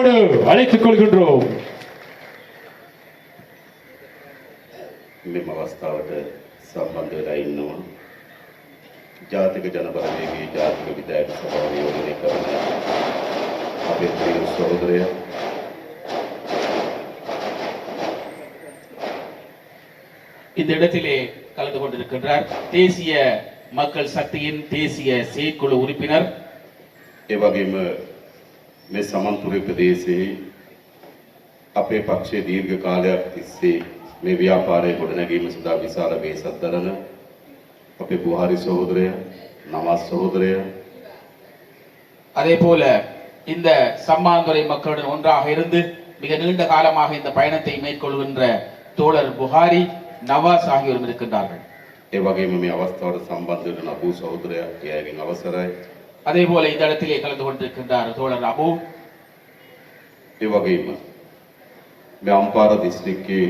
அன்போடு அழைத்துக் கொள்கின்றோம். මෙම අවස්ථාවට සම්බන්ධ වෙලා ඉන්නවා ජාතික ජනබලවේගයේ ජාතික විධායක සභාව නියෝජනය කරන අපේ ප්‍රිය සහෝදරයා இந்த இடத்திலே கலந்து கொண்டிருக்கின்றார் தேசிய மக்கள் சக்தியின் தேசிய செயற்குழு உறுப்பினர். ඒ වගේම මේ සමන්තුරේ ප්‍රදේශයේ අපේ පක්ෂයේ දීර්ඝ කාලයක් තිස්සේ මේ ව්‍යාපාරය ගොඩනැගීම සඳහා විශාල වේසක් දරන අපේ බුහාරි සහෝදරයා නවාස් සහෝදරයා அதே போல இந்த சம்மாந்துறை மக்களுடன் ஒன்றாக இருந்து மிக நீண்ட காலமாக இந்த பயணத்தை மேற்கொள்கின்ற தோழர் புகாரி நவாஸ் ஆகியோரும் இருக்கின்றார்கள். ඒ වගේම මේ අවස්ථාවට සම්බන්ධ වෙන අබූ සහෝදරයා එයාගෙන් අවසරයි. அதே போல இந்த இடத்திலே கலந்து கொண்டிருக்கின்றார் தோழர் அபு. ඒ වගේම මේ අම්පාර දිස්ත්‍රික්කයේ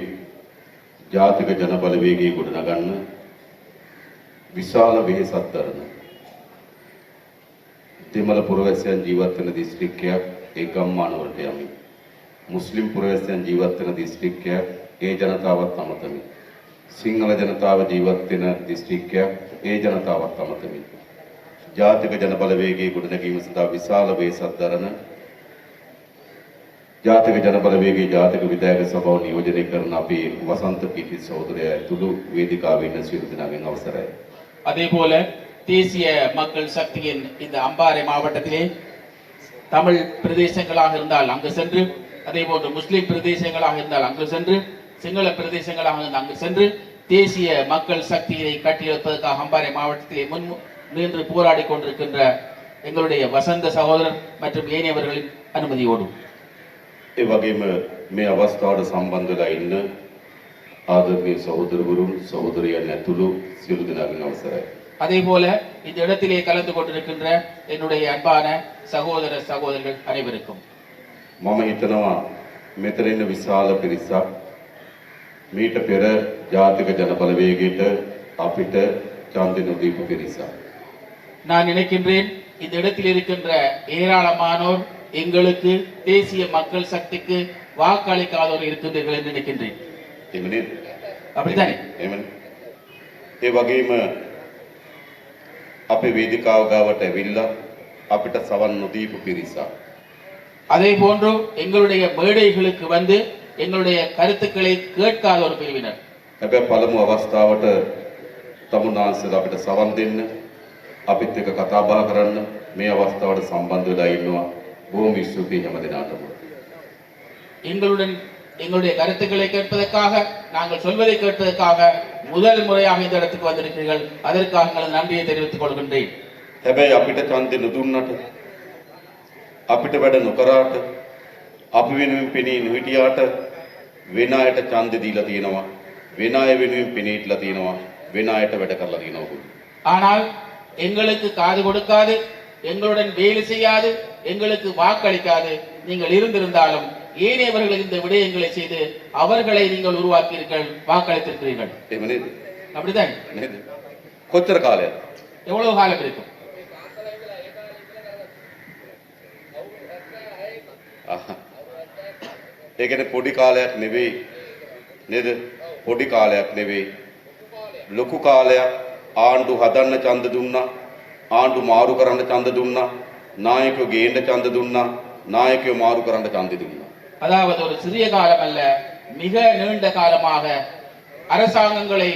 ජාතික ජනබලවේගයේ ගොඩනගන්න විශාල වෙහෙසක් දරන දෙමළ පුරවැසියන් ජීවත් වෙන දිස්ත්‍රික්කයක් ඒ ගම්මානවලට යමින් මුස්ලිම් පුරවැසියන් ජීවත් වෙන දිස්ත්‍රික්කයක් ඒ ජනතාවත් අමතමින් සිංහල ජනතාව ජීවත් වෙන දිස්ත්‍රික්කයක් ඒ ජනතාවත් අමතමින් ජාතික ජනබලවේගයේ ගොඩනැගීම සඳහා විශාල වෙහෙසක් දරන ජාතික ජනබලවේගයේ ජාතික විධායක සභාව නියෝජනය කරන අපේ වසන්ත පිටි සහෝදරයා ඇතුළු වේදිකාවේ ඉන්න සියලු දෙනාගෙන් අවසරයි. அதே போல தேசிய மக்கள் சக்தியின் இந்த அம்பாறை மாவட்டத்திலே தமிழ் பிரதேசங்களாக இருந்தால் அங்கு சென்று, அதே போன்று முஸ்லிம் பிரதேசங்களாக இருந்தால் அங்கு சென்று, சிங்கள பிரதேசங்களாக இருந்தால் அங்கு சென்று தேசிய மக்கள் சக்தியை கட்டியெழுப்பதற்காக அம்பாறை மாவட்டத்திலே முன் நின்று போராடி கொண்டிருக்கின்ற எங்களுடைய வசந்த சகோதரர் மற்றும் ஏனையவர்களின் அனுமதியோடு ඒ වගේම මේ අවස්ථාවට සම්බන්ධ වෙලා ඉන්න ආදරණීය සහෝදරවරුන් සහෝදරියන් ඇතුළු සියලු දෙනාගෙන් අවසරයි. அதே போல இந்த இடத்திலே கலந்து கொண்டிருக்கின்ற என்னுடைய அன்பான சகோதர சகோதரிகள் அனைவருக்கும் මම හිතනවා මෙතන ඉන්න විශාල පිරිසක් මීට පෙර ජාතික ජනබලවේගයට අපිට ඡන්දෙ නොදීපු පිරිසක්. நான் நினைக்கின்றேன் இந்த இடத்தில் இருக்கின்ற ஏராளமானோர் எங்களுக்கு தேசிய மக்கள் சக்திக்கு வாக்களிக்காதோர் இருக்கின்றீர்கள் என்று நினைக்கின்றேன். එහෙම නේද? அப்படித்தானே? එහෙමනේ. ඒ වගේම අපේ වේදිකාව ගාවට ඇවිල්ලා අපිට සවන් නොදීපු පිරිසක්. அதே போன்று எங்களுடைய மேடைகளுக்கு வந்து எங்களுடைய கருத்துக்களை கேட்காத ஒரு பிரிவினர். හැබැයි පළමු අවස්ථාවට තමුන්නාන්සලා අපිට සවන් දෙන්න අපිත් එක්ක කතා බහ කරන්න මේ අවස්ථාවට සම්බන්ධ වෙලා ඉන්නවා. බොහොම ස්තුතියි හැම දිනකටම. எங்களுடன் எங்களுடைய கருத்துக்களை கேட்பதற்காக, நாங்கள் சொல்வதை கேட்பதற்காக முதல் முறையாக இந்த இடத்துக்கு வந்திருக்கிறீர்கள். அதற்காக எங்களது நன்றியை தெரிவித்துக் கொள்கின்றேன். හැබැයි අපිට ඡන්දෙ නොදුන්නට අපිට වැඩ නොකරාට අපි වෙනුවෙන් පෙනී නොහිටියාට වෙන අයට ඡන්දෙ දීලා තියෙනවා. වෙන අය වෙනුවෙන් පෙනී හිටලා තියෙනවා. වෙන අයට වැඩ කරලා තියෙනවා. ஆனால் எங்களுக்கு காது கொடுக்காது, எங்களுடன் வேலை செய்யாது, எங்களுக்கு வாக்களிக்காது நீங்கள் இருந்திருந்தாலும் ஏனையவர்கள் இந்த விடயங்களை செய்து அவர்களை நீங்கள் உருவாக்கியிருங்கள், வாக்களித்திருக்கிறீர்கள். එහෙම නේද? அப்படிதான். නේද? කොච්චර කාලයක්ද? எவ்வளவு காலம் இருக்கும்? ඒ කියන්නේ පොඩි කාලයක් නෙවෙයි නේද? පොඩි කාලයක් නෙවෙයි. ලොකු කාලයක් ආණ්ඩු හදන්න ඡන්ද දුන්නා. ආණ්ඩු මාරු කරන්න ඡන්ද දුන්නා. නායකයෝ ගේන්න ඡන්ද දුන්නා. නායකයෝ මාරු කරන්න ඡන්ද දුන්නා. அதாவது ஒரு சிறிய காலம் அல்ல, மிக நீண்ட காலமாக அரசாங்கங்களை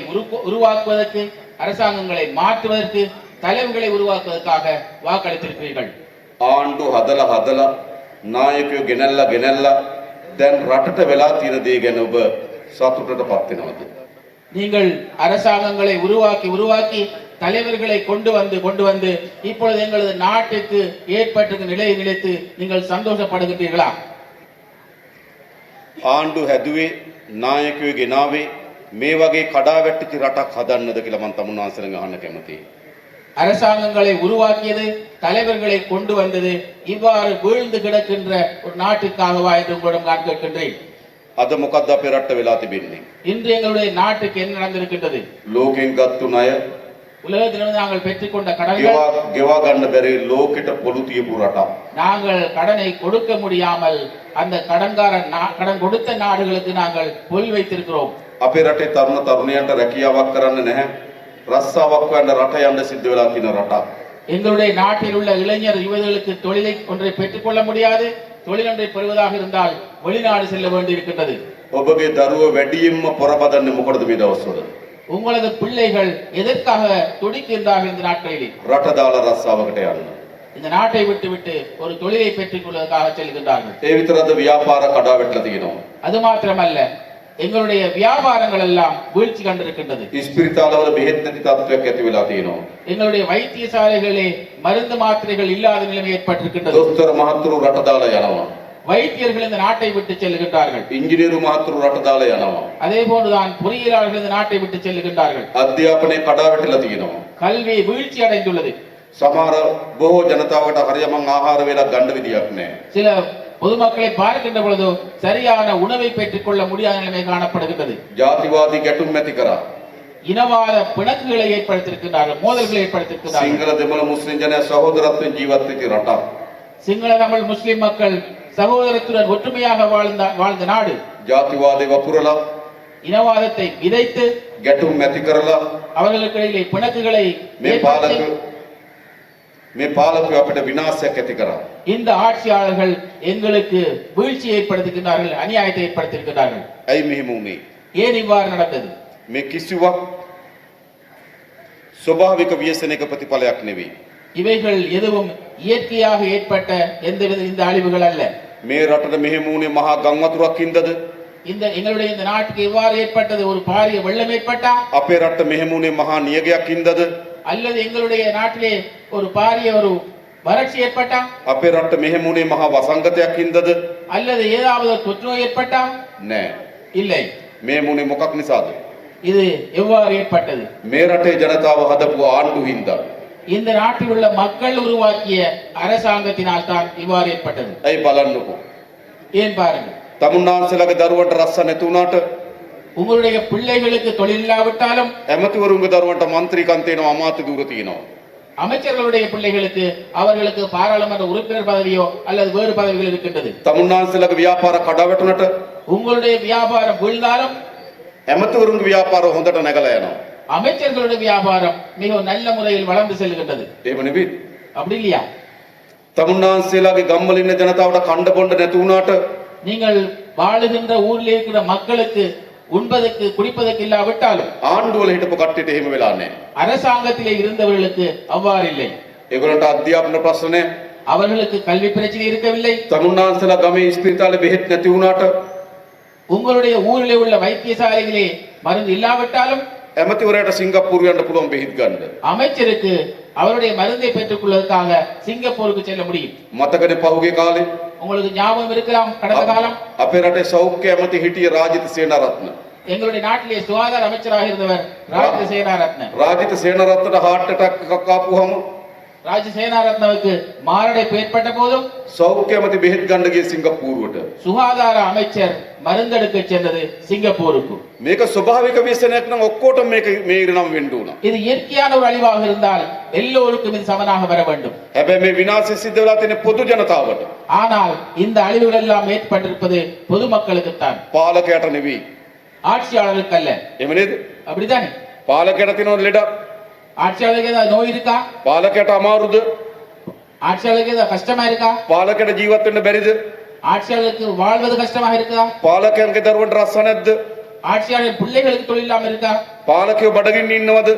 உருவாக்குவதற்கு, அரசாங்கங்களை மாற்றுவதற்கு, தலைவர்களை உருவாக்குவதற்காக வாக்களித்திருக்கிறீர்கள். ආණ්ඩු හදලා හදලා නායකයෝ ගෙනල්ලා දැන් රටට වෙලා තියෙන දේ ගැන ඔබ සතුටටපත් වෙනවද? நீங்கள் அரசாங்கங்களை உருவாக்கி தலைவர்களை கொண்டு வந்து இப்பொழுது எங்களது நாட்டுக்கு ஏற்பட்டிருக்கும் நிலையை நினைத்து நீங்கள் சந்தோஷப்படுகின்றீர்களா? ආණ්ඩු හැදුවේ නායකයෝ ගෙනාවේ මේ වගේ කඩාවැටිච්ච රටක් හදන්නද කියලා මම තමුන්නාන්සලෙන් අහන්න කැමතියි. அரசாங்கங்களை உருவாக்கியது, தலைவர்களை கொண்டு வந்தது இவ்வாறு வீழ்ந்து கிடக்கின்ற ஒரு நாட்டுக்காகவா என்று உங்களிடம் நான் கேட்கின்றேன். අද මොකද්ද අපේ රටට වෙලා තිබෙන්නේ? இன்று எங்களுடைய நாட்டுக்கு என்ன நடந்திருக்கின்றது? ලෝකෙන් ගත්තු ණය உலகத்திலிருந்து நாங்கள் பெற்றுக்கொண்ட கடன்கள் ගෙවා ගන්න බැරි ලෝකෙට පොළු තියපු රටක්. நாங்கள் கடனை கொடுக்க முடியாமல் அந்த கடன் கொடுத்த நாடுகளுக்கு நாங்கள் பொல் வைத்திருக்கிறோம். අපේ රටේ තරුණ තරුණියන්ට රැකියාවක් කරන්න නැහැ. රස්සාවක් හොයන්න රට යන්න සිද්ධ වෙලා තියෙන රටක්. எங்களுடைய நாட்டில் உள்ள இளைஞர் யுவதிகளுக்கு தொழிலை ஒன்றை பெற்றுக்கொள்ள முடியாது. தொழில் ஒன்றை பெறுவதாக இருந்தால் வெளிநாடு செல்ல வேண்டியிருக்கின்றது. ඔබගේ දරුවෝ වැඩියෙන්ම පොරබදන්නේ මොකටද මේ දවස්වල? உங்களது பிள்ளைகள் எதற்காக துடிக்கின்றார்கள் இந்த நாட்களில்? රට දාලා රස්සාවකට යන්න. இந்த நாட்டை விட்டு ஒரு தொழிலை பெற்றுக் கொள்வதற்காக செல்கின்றார்கள். ඒ විතරද ව්‍යාපාර කඩා වැටලා තියෙනවා. அது மாத்திரமல்ல, எங்களுடைய வியாபாரங்கள் எல்லாம் வீழ்ச்சி கண்டிருக்கின்றது. ඉස්පිරිතාලවල බෙහෙත් නැති තත්ත්වයක් ඇති වෙලා තියෙනවා. எங்களுடைய வைத்தியசாலைகளே மருந்து மாத்திரைகள் இல்லாத நிலைமை ஏற்பட்டிருக்கின்றது. දොස්තර මහතුරු රට දාලා යනවා. வைத்தியர்கள் இந்த நாட்டை விட்டு செல்கின்றார்கள். ඉංජිනේරු මහතුරු රට දාලා යනවා. அதே போன்றுதான் பொறியியலாளர்கள் இந்த நாட்டை விட்டு செல்கின்றார்கள். අධ්‍යාපනය කඩා වැටලා තියෙනවා. கல்வி வீழ்ச்சி அடைந்துள்ளது. සමහර බොහෝ ජනතාවට හරියමං ආහාර වේලක් ගන්න විදියක් නැහැ. சில பொதுமக்களை பார்க்கின்ற பொழுது சரியான உணவை பெற்றுக் கொள்ள முடியாத நிலைமை காணப்படுகின்றது. ජාතිවාදී ගැටුම් ඇති කරා. இனவாத பிணக்குகளை ஏற்படுத்தியிருக்கிறார்கள், மோதல்களை ஏற்படுத்தியிருக்கிறார்கள். සිංහල දෙමළ මුස්ලිම් ජනයා සහෝදරත්වයෙන් ජීවත් වෙච්ච රටක්. சிங்கள தமிழ் முஸ்லிம் மக்கள் சகோதரத்துடன் ஒற்றுமையாக வாழ்ந்த நாடு. ජාතිවාදේ වපුරලා இனவாதத்தை விதைத்து ගැටුම් ඇති කරලා அவர்களுக்கு இடையிலே பிணக்குகளை මේ පාලකයෝ අපිට විනාශයක් ඇති කරා. இந்த ஆட்சியாளர்கள் எங்களுக்கு வீழ்ச்சி ஏற்படுத்துகின்றார்கள், அநியாயத்தை ஏற்படுத்தியிருக்கிறார்கள். ඇයි මෙහෙම වුනේ? ஏன் இவ்வாறு நடந்தது? මේ කිසිවක් ස්වභාවික ව්‍යසනයක ප්‍රතිඵලයක් නෙවෙයි. இவைகள் எதுவும் இயற்கையாக ஏற்பட்ட எந்தவித இந்த அழிவுகள் அல்ல. මේ රටට මෙහෙම වුනේ මහා ගම් වතුරක් හින්දාද? இந்த எங்களுடைய இந்த நாட்டுக்கு இவ்வாறு ஏற்பட்டது ஒரு பாரிய வெள்ளம் ஏற்பட்டா, අපේ රටට මෙහෙම වුනේ මහා නියගයක් හින්දාද? அல்லது எங்களுடைய நாட்டிலே ஒரு பாரிய ஒரு வறட்சி ஏற்பட்டா, අපේ රටට මෙහෙම වුනේ මහා වසංගතයක් හින්දාද? அல்லது ஏதாவது தொற்று நோய் ஏற்பட்டா? නෑ. இல்லை. මේ වුනේ මොකක් නිසාද? இது எவ்வாறு ஏற்பட்டது? මේ රටේ ජනතාව හදපු ආණ්ඩු හින්දා. இந்த நாட்டில் உள்ள மக்கள் உருவாக்கிய அரசாங்கத்தினால் தான் இவ்வாறு ஏற்பட்டது. ඇයි බලන්නකෝ. ஏன் பாருங்கள், තමුන්නාන්සේලාගේ දරුවන්ට රස්ස නැති වුණාට உங்களுடைய பிள்ளைகளுக்கு தொழில் இல்லாவிட்டாலும் ඇමතිවරුන්ගේ දරුවන්ට මන්ත්‍රීකම් තියෙනවා, අමාත්‍ය ධූර තියෙනවා. அமைச்சர்களுடைய பிள்ளைகளுக்கு அவர்களுக்கு பாராளுமன்ற உறுப்பினர் பதவியோ அல்லது வேறு பதவிகள் இருக்கின்றது. තමුන්නාන්සේලාගේ ව්‍යාපාර කඩා වැටුණට உங்களுடைய வியாபாரம் வீழ்ந்தாலும் ඇමතිවරුන්ගේ ව්‍යාපාර හොඳට නැගලා යනවා. அமைச்சர்களுடைய வியாபாரம் மிக நல்ல முறையில் வளர்ந்து செல்கின்றது. එහෙම නෙවෙයි. அப்படி இல்லையா? තමුන්නාන්සේලාගේ ගම්වල ඉන්න ජනතාවට කණ්ඩ බොණ්ඩ නැති වුණාට நீங்கள் வாழுகின்ற ஊரில் இருக்கிற மக்களுக்கு உண்பதற்கு குடிப்பதற்கு இல்லாவிட்டாலும் ආණ්ඩුවල හිටපු කට්ටියට එහෙම වෙලා නැහැ. அரசாங்கத்திலே இருந்தவர்களுக்கு அவ்வாறு இல்லை. ඒගොල්ලන්ට අධ්‍යාපන ප්‍රශ්න නැහැ. அவர்களுக்கு கல்வி பிரச்சனை இருக்கவில்லை. තමුන්නාන්සේලා ගමේ ඉස්පිරිතාලේ බෙහෙත් නැති වුණාට உங்களுடைய ஊரிலே உள்ள வைத்தியசாலைகளே மருந்து இல்லாவிட்டாலும் ඇමතිවරයාට සිංගප්පූරු යන්න පුළුවන් බෙහෙත් ගන්න. அமைச்சருக்கு அவருடைய மருந்தை பெற்றுக் கொள்வதற்காக சிங்கப்பூருக்கு செல்ல முடியும். මතකනේ පහුගිය කාලේ உங்களுக்கு ஞாபகம் இருக்கலாம், கடந்த காலம் අපේ රටේ සෞඛ්‍ය ඇමති හිටිය රාජිත සේනාරත්න. எங்களுடைய நாட்டிலே சுகாதார அமைச்சராக இருந்தவர் ராஜ சேனாரத்ன. රාජිත සේනාරත්නට heart attack එකක් ආපුවම ராஜ சேனாரத்னவுக்கு மாரடைப்பு ஏற்பட்ட போதும் සෞඛ්‍ය ඇමති බෙහෙත් ගන්න ගියේ සිංගප්පූරුවට. சுகாதார அமைச்சர் மருந்தெடுக்க சென்றது சிங்கப்பூருக்கு. මේක ස්වභාවික ව්‍යසනයක් නම් ඔක්කොටම මේ ඉරණම් වෙන්න උනා. இது இயற்கையான ஒரு அழிவாக இருந்தால் எல்லோருக்கும் இது சமனாக வர வேண்டும். හැබැයි මේ විනාශය සිද්ධ වෙලා තියෙන පොදු ජනතාවට. ஆனால் இந்த அழிவுகள் எல்லாம் ஏற்பட்டிருப்பது பொதுமக்களுக்குத்தான், පාලකයට නෙවෙයි. ஆட்சியாளருக்கு அல்ல. එහෙම නේද? அப்படித்தானே? පාලකයට තියෙන ලෙඩක්. ஆட்சியாளருக்கு ஏதாவது நோய் இருக்கா? පාලකයට අමාරුද? ஆட்சியாளருக்கு ஏதாவது கஷ்டமா இருக்கா? පාලකයට ජීවත් වෙන්න බැරිද? ஆட்சியாளருக்கு வாழ்வது கஷ்டமாக இருக்குதா? පාලකයන්ගේ දරුවන්ට රස්ස නැද්ද? ஆட்சியாளர் பிள்ளைகளுக்கு தொழில் இல்லாம இருக்கா? පාලකයෝ බඩගින්න ඉන්නවද?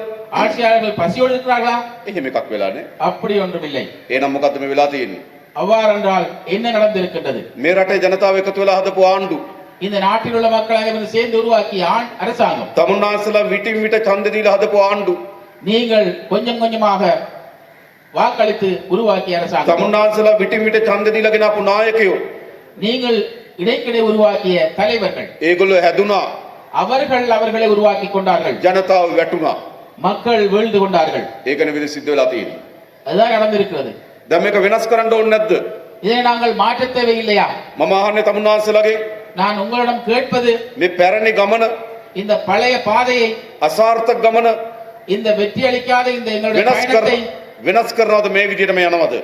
ஆட்சியாளர்கள் பசியோடு இருக்கிறார்களா? එහෙම එකක් වෙලා නේ. அப்படி ஒன்றும் இல்லை. එහෙනම් මොකද්ද මේ වෙලා තියෙන්නේ? அவ்வாறென்றால் என்ன நடந்திருக்கின்றது? මේ රටේ ජනතාව එකතු වෙලා හදපු ආණ්ඩු. இந்த நாட்டில் உள்ள மக்கள் அனைவரும் சேர்ந்து உருவாக்கிய அரசாங்கம். තමුන්නාන්සලා විටින් විට ඡන්ද දීලා හදපු ආණ්ඩු. நீங்கள் கொஞ்சம் கொஞ்சமாக வாக்களித்து உருவாக்கிய அரசாங்கம். තමුන්නාන්සලා විටින් විට ඡන්ද දීලා ගෙනාපු නායකයෝ. நீங்கள் இடைக்கிடை உருவாக்கிய தலைவர்கள். ඒගොල්ලෝ හැදුනා. அவர்களை உருவாக்கி கொண்டார்கள். ජනතාව වැටුණා. மக்கள் வீழ்ந்து கொண்டார்கள். ඒකනේ විදිහ සිද්ධ වෙලා තියෙන්නේ. அதுதான் நடந்திருக்கிறது. දැන් මේක වෙනස් කරන්න ඕනේ නැද්ද? இதை நாங்கள் மாற்ற தேவையில்லையா? මම අහන්නේ තමුන්නාන්සලාගේ நான் உங்களிடம் கேட்பது මේ පැරණි ගමන, இந்த பழைய பாதையை, අසාර්ථක ගමන இந்த வெற்றி அளிக்காத இந்த எங்களுடைய වෙනස් කර பயணத்தை වෙනස් කරනවද මේ විදිහටම යනවද?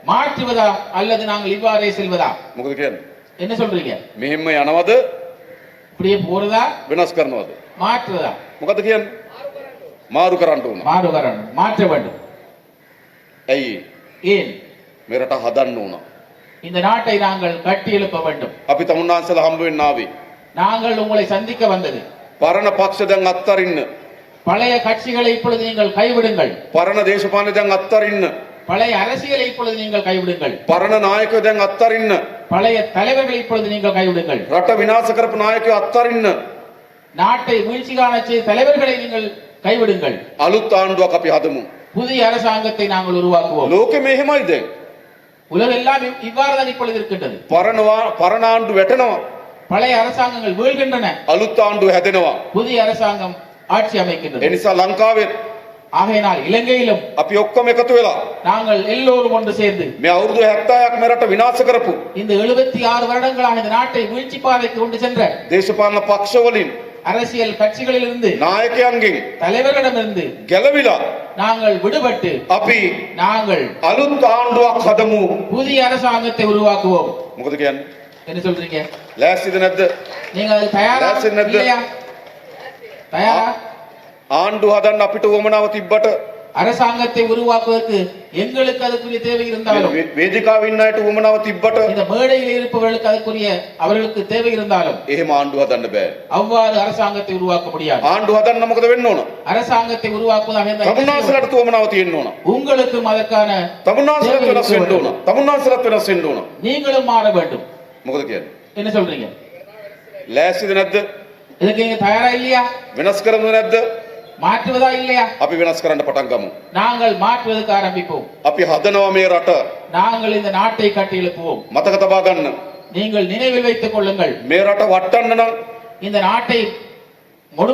மாற்றுவதா அல்லது நாங்கள் இவ்வாறே செல்வதா? මොකද කියන්නේ? என்ன சொல்றீங்க? මෙහෙම යනවද இப்படியே போறதா වෙනස් කරනවද? மாற்றுவதா? මොකද කියන්නේ? මාරු කරන්න ඕන. மாறுவரன் மாற்ற வேண்டும். ඇයි? ஏன்? මේ රට හදන්න ඕන. இந்த நாட்டை நாங்கள் கட்டி எழுப்ப வேண்டும். අපි තමුන්නාන්සලා හම්බ වෙන්න ආවේ. நாங்கள் உங்களை சந்திக்க வந்தது. පරණ පක්ෂ දැන් අත්තරින්න. பழைய கட்சிகளை இப்பொழுது நீங்கள் கைவிடுங்கள். පරණ දේශපාලන දැන් අත්තරින්න. பழைய அரசியலை இப்பொழுது நீங்கள் கைவிடுங்கள். පරණ නායකයෝ දැන් අත්තරින්න. பழைய தலைவர்களை இப்பொழுது நீங்கள் கைவிடுங்கள். රට විනාශ කරපු නායකයෝ අත්තරින්න. நாட்டை வீழ்ச்சி காண செய்த தலைவர்களை நீங்கள் கைவிடுங்கள். අලුත් ආණ්ඩුවක් අපි හදමු. புதிய அரசாங்கத்தை நாங்கள் உருவாக்குவோம். ලෝකෙ මෙහෙමයි දැන්. உலகெல்லாம் இவ்வாறு தான் இப்பொழுது இருக்கின்றது. පරණ ආණ්ඩු වැටෙනවා. பழைய அரசாங்கங்கள் வீழ்கின்றன. අලුත් ආණ්ඩුව හැදෙනවා. புதிய அரசாங்கம் ஆட்சி அமைக்கின்றது. ඒ නිසා ලංකාවේ ஆகையினால் இலங்கையிலும் අපි ඔක්කොම එකතු වෙලා நாங்கள் எல்லோரும் ஒன்று சேர்ந்து මේ අවුරුදු 70ක් මේ රට විනාශ කරපු இந்த 76 வருடங்களாக இந்த நாட்டை வீழ்ச்சி பாதைக்கு கொண்டு சென்ற දේශපාලන පක්ෂ වලින් அரசியல் கட்சிகளிலிருந்து නායකයන්ගෙන් தலைவர்களிடமிருந்து ගැලවිලා நாங்கள் விடுபட்டு අපි நாங்கள் අලුත් ආණ්ඩුවක් හදමු. புதிய அரசாங்கத்தை உருவாக்குவோம். මොකද කියන්නේ? என்ன சொல்றீங்க? ලෑස්තිද නැද්ද? நீங்க அதுக்கு தயாரா ලෑස්ති නැද්ද? இல்லையா? தயாரா? ආණ්ඩුව හදන්න අපිට උවමනාව තිබ්බට அரசாங்கத்தை உருவாக்குவதற்கு எங்களுக்கு அதுக்குரிய தேவை இருந்தாலும் වේදිකාවේ ඉන්න අයට උවමනාව තිබ්බට இந்த மேடையில் இருப்பவர்களுக்கு அதுக்குரிய அவர்களுக்கு தேவை இருந்தாலும் එහෙම ආණ්ඩුව හදන්න බෑ. அவ்வாறு அரசாங்கத்தை உருவாக்க முடியாது. ආණ්ඩුව හදන්න මොකද වෙන්න ඕන? அரசாங்கத்தை உருவாக்குவதாக இருந்தால் என்ன செய்ய வேண்டும்? තමුන්නාන්සලාට උවමනාව තියෙන්න ඕන. உங்களுக்கும் அதற்கான තමුන්නාන්සලාට தேவை වෙනස් இருக்க වෙන්න ඕන. வேண்டும். තමුන්නාන්සලාට වෙනස් වෙන්න ඕන. நீங்களும் மாற வேண்டும். මොකද කියන්නේ? என்ன சொல்றீங்க? ලෑස්තිද නැද්ද? இதுக்கு நீங்க தயாரா இல்லையா? වෙනස් කරනවද නැද්ද? மாற்றுவதா இல்லையா? අපි වෙනස් කරන්න පටන් ගමු. நாங்கள் மாற்றுவதற்கு ஆரம்பிப்போம். අපි හදනවා මේ රට. நாங்கள் இந்த நாட்டை கட்டி எழுப்புவோம். මතක තබා ගන්න. நீங்கள் நினைவில் வைத்துக் கொள்ளுங்கள். මේ රට වටන්න නම් இந்த நாட்டை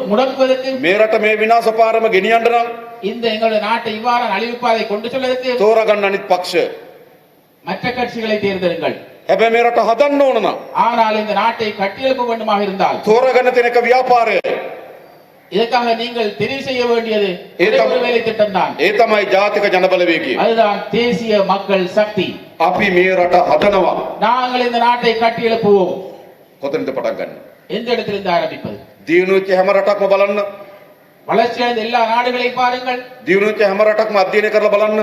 முடக்குவதற்கு මේ රට මේ විනාශ පාරම ගෙනියන්න නම් இந்த எங்களுடைய நாட்டை இவ்வாறான அழிவுப்பாதை கொண்டு செல்வதற்கு තෝරගන්න අනිත් පක්ෂ. மற்ற கட்சிகளை தேர்ந்தெடுங்கள். හැබැයි මේ රට හදන්න ඕන නම් ஆனால் இந்த நாட்டை கட்டியெழுப்ப வேண்டுமாக இருந்தால் තෝරගන්න තියෙන එක ව්‍යාපාරය. இதற்காக நீங்கள் தெரிவு செய்ய வேண்டியது ஏதா- ஒரு வேலை திட்டம் தான். ඒ තමයි ජාතික ජනබලවේගය. அதுதான் தேசிய மக்கள் சக்தி. අපි මේ රට හදනවා. நாங்கள் இந்த நாட்டை கட்டி எழுப்புவோம். කොතනද පටන් ගන්න? எந்த இடத்திலிருந்து ஆரம்பிப்பது? දියුණු වෙච්ච හැම රටක්ම බලන්න. வளர்ச்சியடைந்த எல்லா நாடுகளையும் பாருங்கள். දියුණු වෙච්ච හැම රටක්ම අධ්‍යයනය කරලා බලන්න.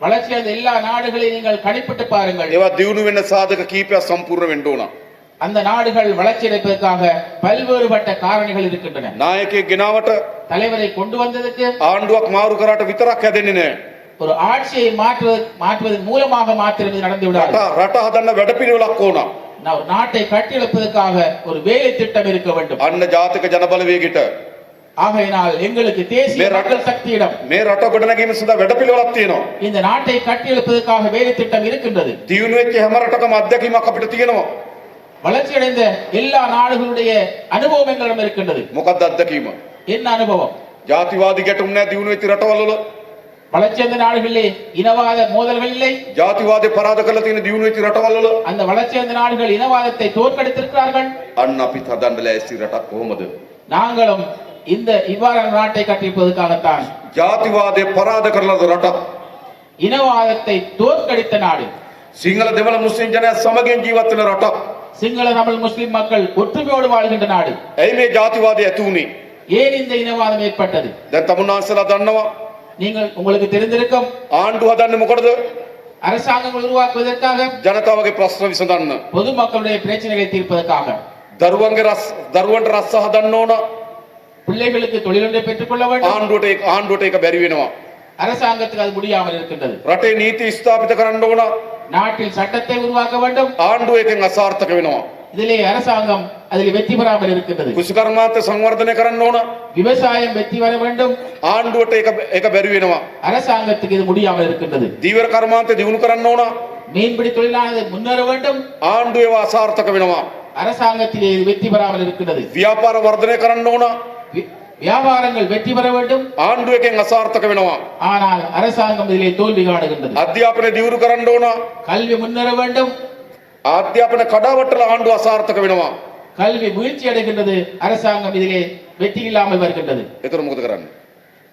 வளர்ச்சியடைந்த எல்லா நாடுகளையும் நீங்கள் கணிப்பிட்டு பாருங்கள். ඒවා දියුණු වෙන්න සාධක කීපයක් සම්පූර්ණ වෙන්න ඕන. அந்த நாடுகள் வளர்ச்சி அடைப்பதற்காக பல்வேறுபட்ட காரணிகள் இருக்கின்றன. නායකයෙක් ගෙනාවට தலைவரை கொண்டு வந்ததற்கு ආණ්ඩුවක් මාරු කරාට විතරක් හැදෙන්නේ නැහැ. ஒரு ஆட்சியை மாற்றுவதன் மூலமாக மாத்திரம் இது நடந்து விடாது. රට හදන්න වැඩපිළිවෙලක් ඕන. ஒரு நாட்டை கட்டியெழுப்பதற்காக ஒரு வேலை திட்டம் இருக்க வேண்டும். අන්න ජාතික ජනබලවේගයට ஆகையினால் எங்களுக்கு தேசிய மக்கள் சக்தியிடம் මේ රට ගොඩනැගීම සඳහා වැඩපිළිවෙලක් තියෙනවා. இந்த நாட்டை கட்டியெழுப்பதற்காக வேலை திட்டம் இருக்கின்றது. දියුණු වෙච්ච හැම රටකම අත්දැකීමක් අපිට තියෙනවා. வளர்ச்சியடைந்த எல்லா நாடுகளுடைய அனுபவம் எங்களிடம் இருக்கின்றது. මොකක්ද අත්දැකීම? என்ன அனுபவம்? ජාතිවාදී ගැටුම් නැහැ දියුණු වෙච්ච රටවල් වල. வளர்ச்சியடைந்த நாடுகளிலே இனவாத மோதல்கள் இல்லை. ජාතිවාදී පරාද කරලා තියෙන දියුණු වෙච්ච රටවල් වල அந்த வளர்ச்சியடைந்த நாடுகள் இனவாதத்தை தோற்கடித்திருக்கிறார்கள். අන්න අපිත් හදන්න ලෑස්ති රටක් කොහොමද? நாங்களும் இந்த இவ்வாறான நாட்டை கட்டியிருப்பதற்காகத்தான். ජාතිවාදයේ පරාද කරලා රටක්. இனவாதத்தை தோற்கடித்த நாடு. සිංහල දෙමළ මුස්ලිම් ජනයා සමගින් ජීවත් වෙන රටක්. சிங்கள தமிழ் முஸ்லிம் மக்கள் ஒற்றுமையோடு வாழ்கின்ற நாடு. ඇයි මේ ජාතිවාදය ඇති වුනේ? ஏன் இந்த இனவாதம் ஏற்பட்டது? දැන් තමුන්නාන්සලා දන්නවා உங்களுக்கு தெரிந்திருக்கும். ආණ්ඩු හදන්නේ මොකටද? அரசாங்கங்கள் உருவாக்குவதற்காக, ජනතාවගේ ප්‍රශ්න විසඳන්න. பொதுமக்களுடைய பிரச்சனைகளை தீர்ப்பதற்காக, දරුවන්ට රස්ස හදන්න ඕන. பிள்ளைகளுக்கு தொழிலொன்றை பெற்றுக் கொள்ள வேண்டும். ආණ්ඩුවට ඒක බැරි වෙනවා. அரசாங்கத்துக்கு அது முடியாமல் இருக்கின்றது. රටේ නීති ස්ථාපිත කරන්න ඕන. நாட்டில் சட்டத்தை உருவாக்க வேண்டும். ආණ්ඩුව එකෙන් අසාර්ථක වෙනවා. இதிலே அரசாங்கம் அதில் வெற்றி பெறாமல் இருக்கின்றது. කෘෂිකර්මාන්ත සංවර්ධනය කරන්න ඕන. விவசாயம் வெற்றி பெற வேண்டும். ආණ්ඩුවට ඒක බැරි වෙනවා. அரசாங்கத்துக்கு இது முடியாமல் இருக்கின்றது. දීවර කර්මාන්තය දියුණු කරන්න ඕන. மீன்பிடி தொழிலானது முன்னேற வேண்டும். ආණ්ඩුව ඒවා අසාර්ථක වෙනවා. அரசாங்கத்திலே இது வெற்றி பெறாமல் இருக்கின்றது. ව්‍යාපාර වර්ධනය කරන්න ඕන. வியாபாரங்கள் வெற்றி பெற வேண்டும். ආණ්ඩුව එකෙන් අසාර්ථක වෙනවා. ஆனால் அரசாங்கம் இதிலே தோல்வி காணுகின்றது. අධ්‍යාපනය දියුණු කරන්න ඕන. கல்வி முன்னேற வேண்டும். අධ්‍යාපන කඩාවැටල ආණ්ඩුව අසාර්ථක වෙනවා. கல்வி வீழ்ச்சி அடைகின்றது. அரசாங்கம் இதிலே வெற்றி இல்லாமல் வருகின்றது. එතකොට මොකද කරන්නේ?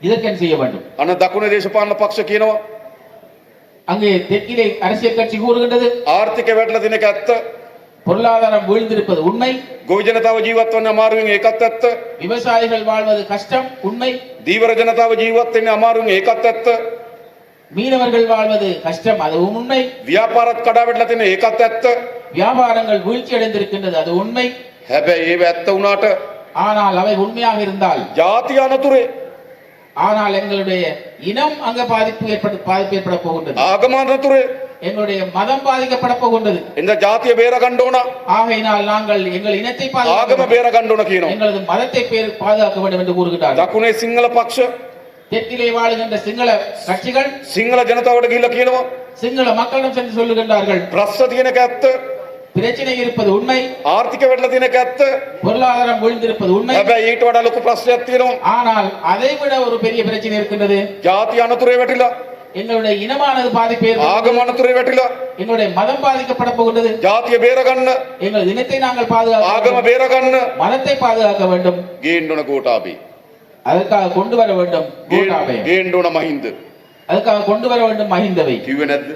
இதற்கு என்ன செய்ய வேண்டும்? අන දකුණේ දේශපාලන පක්ෂ කියනවා அங்கே தெற்கிலே அரசியல் கட்சி கூறுகின்றது ආර්ථික වැටලා දින එක ඇත්ත. பொருளாதாரம் வீழ்ந்திருப்பது உண்மை, ගොවි ජනතාව ජීවත් වෙන්න අමාරුවෙන් ඒකත් ඇත්ත. விவசாயிகள் வாழ்வது கஷ்டம் உண்மை, දීවර ජනතාව ජීවත් වෙන්න අමාරුවෙන් ඒකත් ඇත්ත. மீனவர்கள் வாழ்வது கஷ்டம் அதுவும் உண்மை, ව්‍යාපාරත් කඩා වැටලා තියෙන ඒකත් ඇත්ත. வியாபாரங்கள் வீழ்ச்சி அடைந்திருக்கின்றது அது உண்மை. හැබැයි ඒව ඇත්ත වුණාට ஆனால் அவை உண்மையாக இருந்தால், ජාතිය අනතුරේ ஆனால் எங்களுடைய இனம் அங்க பாதிப்பு ஏற்பட போகின்றது, ආගම අනතුරේ எங்களுடைய மதம் பாதிக்கப்பட போகின்றது. එඳ ජාතිය බේර ගන්න ඕන. ஆகையினால் நாங்கள் எங்கள் இனத்தை ආගම பாதுகாக்க, බේර ගන්න ඕන කියනවා. எங்களது மதத்தை பாதுகாக்க வேண்டும் என்று கூறுகின்றார்கள். දකුණේ සිංහල පක්ෂ தெற்கிலே வாழுகின்ற சிங்கள கட்சிகள் සිංහල ජනතාවට ගිහිල්ලා කියනවා சிங்கள மக்களிடம் சென்று சொல்லுகின்றார்கள், ප්‍රශ්න තියෙන එක ඇත්ත. பிரச்சனை இருப்பது உண்மை, ආර්ථික වැටලා තියෙන එක ඇත්ත. பொருளாதாரம் வீழ்ந்திருப்பது உண்மை. හැබැයි ඊට වඩා ලොකු ප්‍රශ්නයක් තියෙනවා. ஆனால் அதை விட ஒரு பெரிய பிரச்சனை இருக்கின்றது. ජාතිය අනතුරේ වැටිලා எங்களுடைய இனமானது பாதிப்பு ආගම අනතුරේ වැටිලා எங்களுடைய மதம் பாதிக்கப்பட போகின்றது. ජාතිය බේර ගන්න எங்கள் இனத்தை நாங்கள் பாதுகாக்க ආගම வேண்டும், බේර ගන්න மதத்தை பாதுகாக்க வேண்டும். ගේන්න ඕන ගෝඨාභය. அதற்காக கொண்டு வர வேண்டும் கோட்டாபய, ගේන්න ඕන මහින්ද. அதுக்காக கொண்டு வர வேண்டும் மஹிந்தவை. කිව්වේ නැද්ද?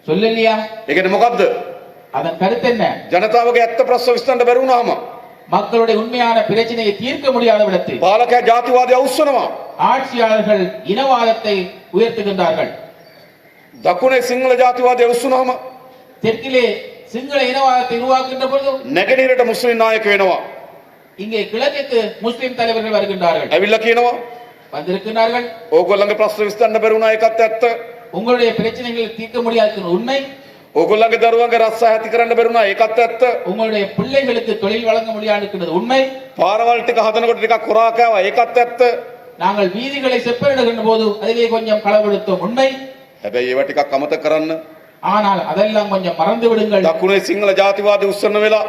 சொல்லலையா? ඒ කියන්නේ මොකද්ද? அதன் கருத்து என்ன? ජනතාවගේ ඇත්ත ප්‍රශ්න විසඳන්න බැරි වුණාම மக்களுடைய உண்மையான பிரச்சனையை தீர்க்க முடியாத விடத்தில் පාලකයා ජාතිවාදී අවුස්සනවා. ஆட்சியாளர்கள் இனவாதத்தை உயர்த்துகின்றார்கள். දකුණේ සිංහල ජාතිවාදී අවුස්සනවාම தெற்கிலே சிங்கள இனவாதத்தை உருவாக்குகின்ற பொழுது නැගෙනහිරට මුස්ලිම් නායක වෙනවා. இங்கே கிழக்குக்கு முஸ்லிம் தலைவர்கள் வருகின்றார்கள், ඇවිල්ලා කියනවා வந்திருக்கிறார்கள். ඕගොල්ලන්ගේ ප්‍රශ්න විසඳන්න බැරි වුණා ඒකත් ඇත්ත. உங்களுடைய பிரச்சனைகளை தீர்க்க முடியாத உண்மை, ඕගොල්ලන්ගේ දරුවන්ගේ රස්සා ඇති කරන්න බැරි වුණා ඒකත් ඇත්ත. உங்களுடைய பிள்ளைகளுக்கு தொழில் வழங்க முடியாது உண்மை, පාරවල් ටික හදනකොට ටිකක් කොරා කෑවා ඒකත් ඇත්ත. நாங்கள் வீதிகளை செப்பனிடுகின்ற போது அதிலே கொஞ்சம் களவெடுத்தோம் உண்மை. හැබැයි ඒවා ටිකක් අමතක කරන්න ஆனால் அதெல்லாம் கொஞ்சம் மறந்து விடுங்கள். දකුණේ සිංහල ජාතිවාදී උස්සන්න වෙලා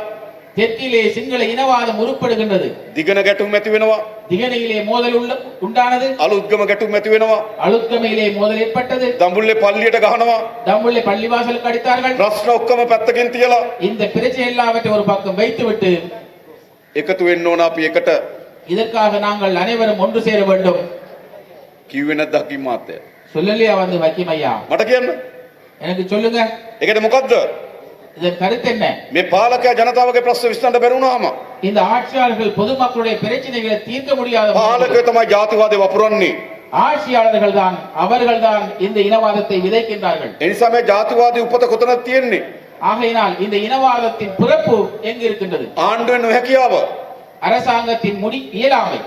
தெற்கிலே சிங்கள இனவாதம் உருப்படுகின்றது, දිගන ගැටුම් ඇති වෙනවා. திகனையிலே மோதல் உண்டானது, අලුත්ගම ගැටුම් ඇති වෙනවා. அழுத்தமையிலே மோதல் ஏற்பட்டது, දඹුල්ලේ පල්ලියට ගහනවා. தம்புள்ளை பள்ளிவாசலுக்கு அடித்தார்கள். ප්‍රශ්න ඔක්කොම පැත්තකින් තියලා இந்த பிரச்சனை எல்லாவற்றையும் ஒரு பக்கம் வைத்துவிட்டு එකතු වෙන්න ඕන අපි එකට. இதற்காக நாங்கள் அனைவரும் ஒன்று சேர வேண்டும். කිව්වේ නැද්ද හකිම් මාත්‍ය? சொல்லலையா வந்து வக்கீம் ஐயா? මට කියන්න. எனக்கு சொல்லுங்க, ඒකට මොකද්ද? இதன் கருத்து என்ன? මේ පාලකයා ජනතාවගේ ප්‍රශ්න විසඳන්න බැරි වුණාම இந்த ஆட்சியாளர்கள் பொதுமக்களுடைய பிரச்சனைகளை தீர்க்க முடியாத போது පාලකයෝ තමයි ජාතිවාදී වපුරන්නේ. ஆட்சியாளர்கள் தான் அவர்கள் தான் இந்த இனவாதத்தை விதைக்கின்றார்கள். ඒ නිසා මේ ජාතිවාදී උපත කොතනද තියෙන්නේ? ஆகையினால் இந்த இனவாதத்தின் பிறப்பு எங்கு இருக்கின்றது? ආණ්ඩුවේ නොහැකියාව. அரசாங்கத்தின் இயலாமை,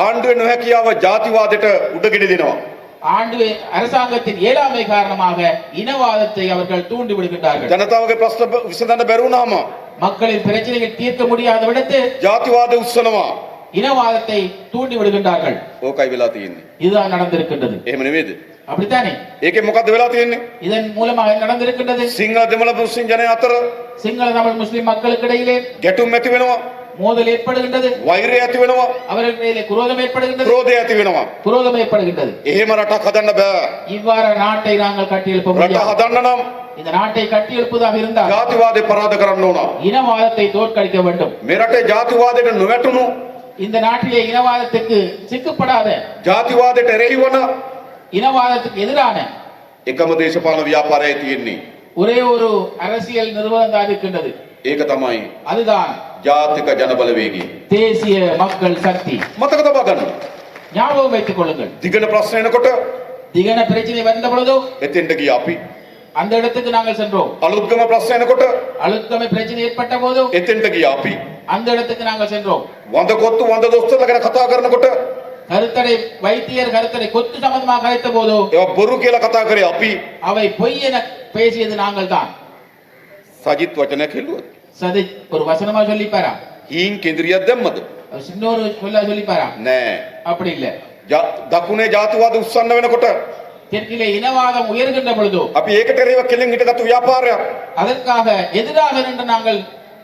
ආණ්ඩුවේ නොහැකියාව ජාතිවාදයට උඩගෙඩි දෙනවා. அரசாங்கத்தின் இயலாமை காரணமாக இனவாதத்தை அவர்கள் தூண்டி விடுகின்றார்கள். ජනතාවගේ ප්‍රශ්න විසඳන්න බැරි වුණාම மக்களின் பிரச்சனைகள் தீர்க்க முடியாத விடத்து ජාතිවාදී උස්සනවා. இனவாதத்தை தூண்டி விடுகின்றார்கள். ඕකයි වෙලා තියෙන්නේ. இதுதான் நடந்திருக்கின்றது. එහෙම නෙමෙයිද? அப்படித்தானே? ඒකේ මොකද්ද වෙලා තියෙන්නේ? இதன் மூலமாக நடந்திருக்கின்றது. සිංහල දෙමළ මුස්ලිම් ජනයා අතර சிங்கள தமிழ் முஸ்லிம் மக்களுக்கு இடையிலே ගැටුම් ඇති වෙනවා. மோதல் ஏற்படுகின்றது, වෛරය ඇති වෙනවා. அவர்களிடையிலே குரோதம் ஏற்படுகின்றது, ක්‍රෝධය ඇති වෙනවා. குரோதம் ஏற்படுகின்றது. එහෙම රටක් හදන්න බෑ. இவ்வாறு நாட்டை நாங்கள் கட்டியெழுப்ப රට முடியாது. හදන්න නම් இந்த நாட்டை கட்டியெழுப்பதாக இருந்தால் ජාතිවාදී පරාද කරන්න ඕන. இனவாதத்தை தோற்கடிக்க வேண்டும். මේ රටේ ජාතිවාදයට නොවැටුණු இந்த நாட்டிலே இனவாதத்துக்கு சிக்கப்படாத, ජාතිවාදයට එරෙහි වන இனவாதத்துக்கு எதிரான එකම දේශපාලන ව්‍යාපාරයයි තියෙන්නේ. ஒரே ஒரு அரசியல் நிறுவனம் தான் இருக்கின்றது. ඒක තමයි அதுதான் ජාතික ජනබලවේගය. தேசிய மக்கள் சக்தி. මතක තබා ගන්න. ஞாபகம் வைத்துக் கொள்ளுங்கள். දිගන ප්‍රශ්න එනකොට திகன பிரச்சனை வந்த பொழுதோ එතෙන්ට ගියා අපි. அந்த இடத்துக்கு நாங்கள் சென்றோம். අලුත්ගම ප්‍රශ්න එනකොට அழுத்தமை பிரச்சனை ஏற்பட்ட போதோ එතෙන්ට ගියා අපි. அந்த இடத்துக்கு நாங்கள் சென்றோம். වඳකොත්තු වඳ දොස්තරලා ගැන කතා කරනකොට கருத்தடை வைத்தியர் கருத்தடை கொத்து சம்பந்தமாக அழைத்த போதோ ඒවා බොරු කියලා කතා කරේ අපි. அவை பொய் என பேசியது நாங்கள் தான். සජිත් වචනයක් හෙළුවා. சதி ஒரு வசனமா சொல்லிப்பாரா? හීන් කෙඳිරියක් දැම්මද? சின்னொரு சொல்லிப்பாரா? නෑ. அப்படி இல்ல. දකුණේ ජාතිවාද උස්සන්න වෙනකොට தெற்கிலே இனவாதம் உயர்கின்ற பொழுதோ අපි ඒකට එරෙහිව කෙලින් හිටගත්තු ව්‍යාපාරයක්. அதற்காக எதிராக நின்று நாங்கள்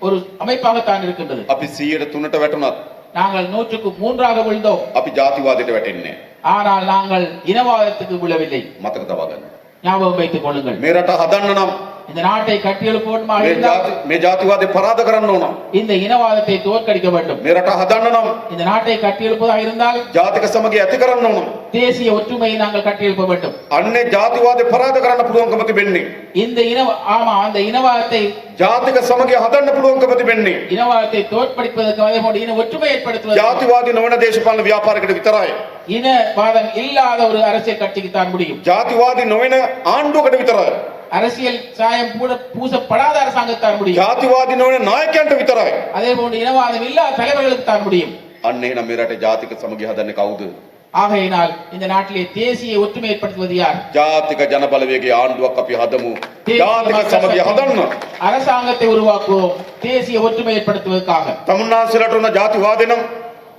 ஒரு அமைப்பாகத்தான் இருக்கின்றது. අපි 103ට වැටුණත් நாங்கள் 103ஆக விழுந்தோம். අපි ජාතිවාදයට වැටෙන්නේ නෑ. ஆனால் நாங்கள் இனவாதத்துக்கு விழவில்லை. මතක තබා ගන්න. ஞாபகம் வைத்துக் கொள்ளுங்கள். මේ රට හදන්න නම් இந்த நாட்டை கட்டியெழுப்போட்டுமாக මේ இருந்தால் මේ ජාතිවාදී පරාද කරන්න ඕන. இந்த இனவாதத்தை தோற்கடிக்க வேண்டும். මේ රට හදන්න නම් இந்த நாட்டை கட்டியெழுப்பதாக இருந்தால் ජාතික සමගිය ඇති කරන්න ඕන. தேசிய ஒற்றுமையை நாங்கள் கட்டியெழுப்ப வேண்டும். අන්නේ ජාතිවාදී පරාද කරන්න පුළුවන්කම තිබෙන්නේ. இந்த அந்த இனவாதத்தை ජාතික සමගිය හදන්න පුළුවන්කම තිබෙන්නේ. இனவாதத்தை தோற்கடிப்பதற்கு அதே போன்று இன ஒற்றுமை ஏற்படுத்துவது ජාතිවාදී නොවන දේශපාලන ව්‍යාපාරයකට විතරයි. இனவாதம் இல்லாத ஒரு அரசியல் கட்சிக்கு தான் முடியும். ජාතිවාදී නොවන ආණ්ඩුවකට විතරයි. அரசியல் சாயம் பூசப்படாத அரசாங்கத்தான் முடியும். ජාතිවාදී නොවන නායකයන්ට විතරයි. அதே போன்று இனவாதம் இல்லாத தலைவர்களுக்கு தான் முடியும். අන්න එහෙනම් මේ රටේ ජාතික සමගිය හදන්නේ කවුද? ஆகையினால் இந்த நாட்டிலே தேசிய ஒற்றுமை ஏற்படுத்துவது யார்? ජාතික ජනබලවේගයේ ආණ්ඩුවක් අපි හදමු. தேசிய ජාතික மக்கள் සමගිය හදන්න. அரசாங்கத்தை உருவாக்குவோம் தேசிய ஒற்றுமை ஏற்படுத்துவதற்காக. තමුන්නාන්සේලාට උන ජාතිවාදී නම්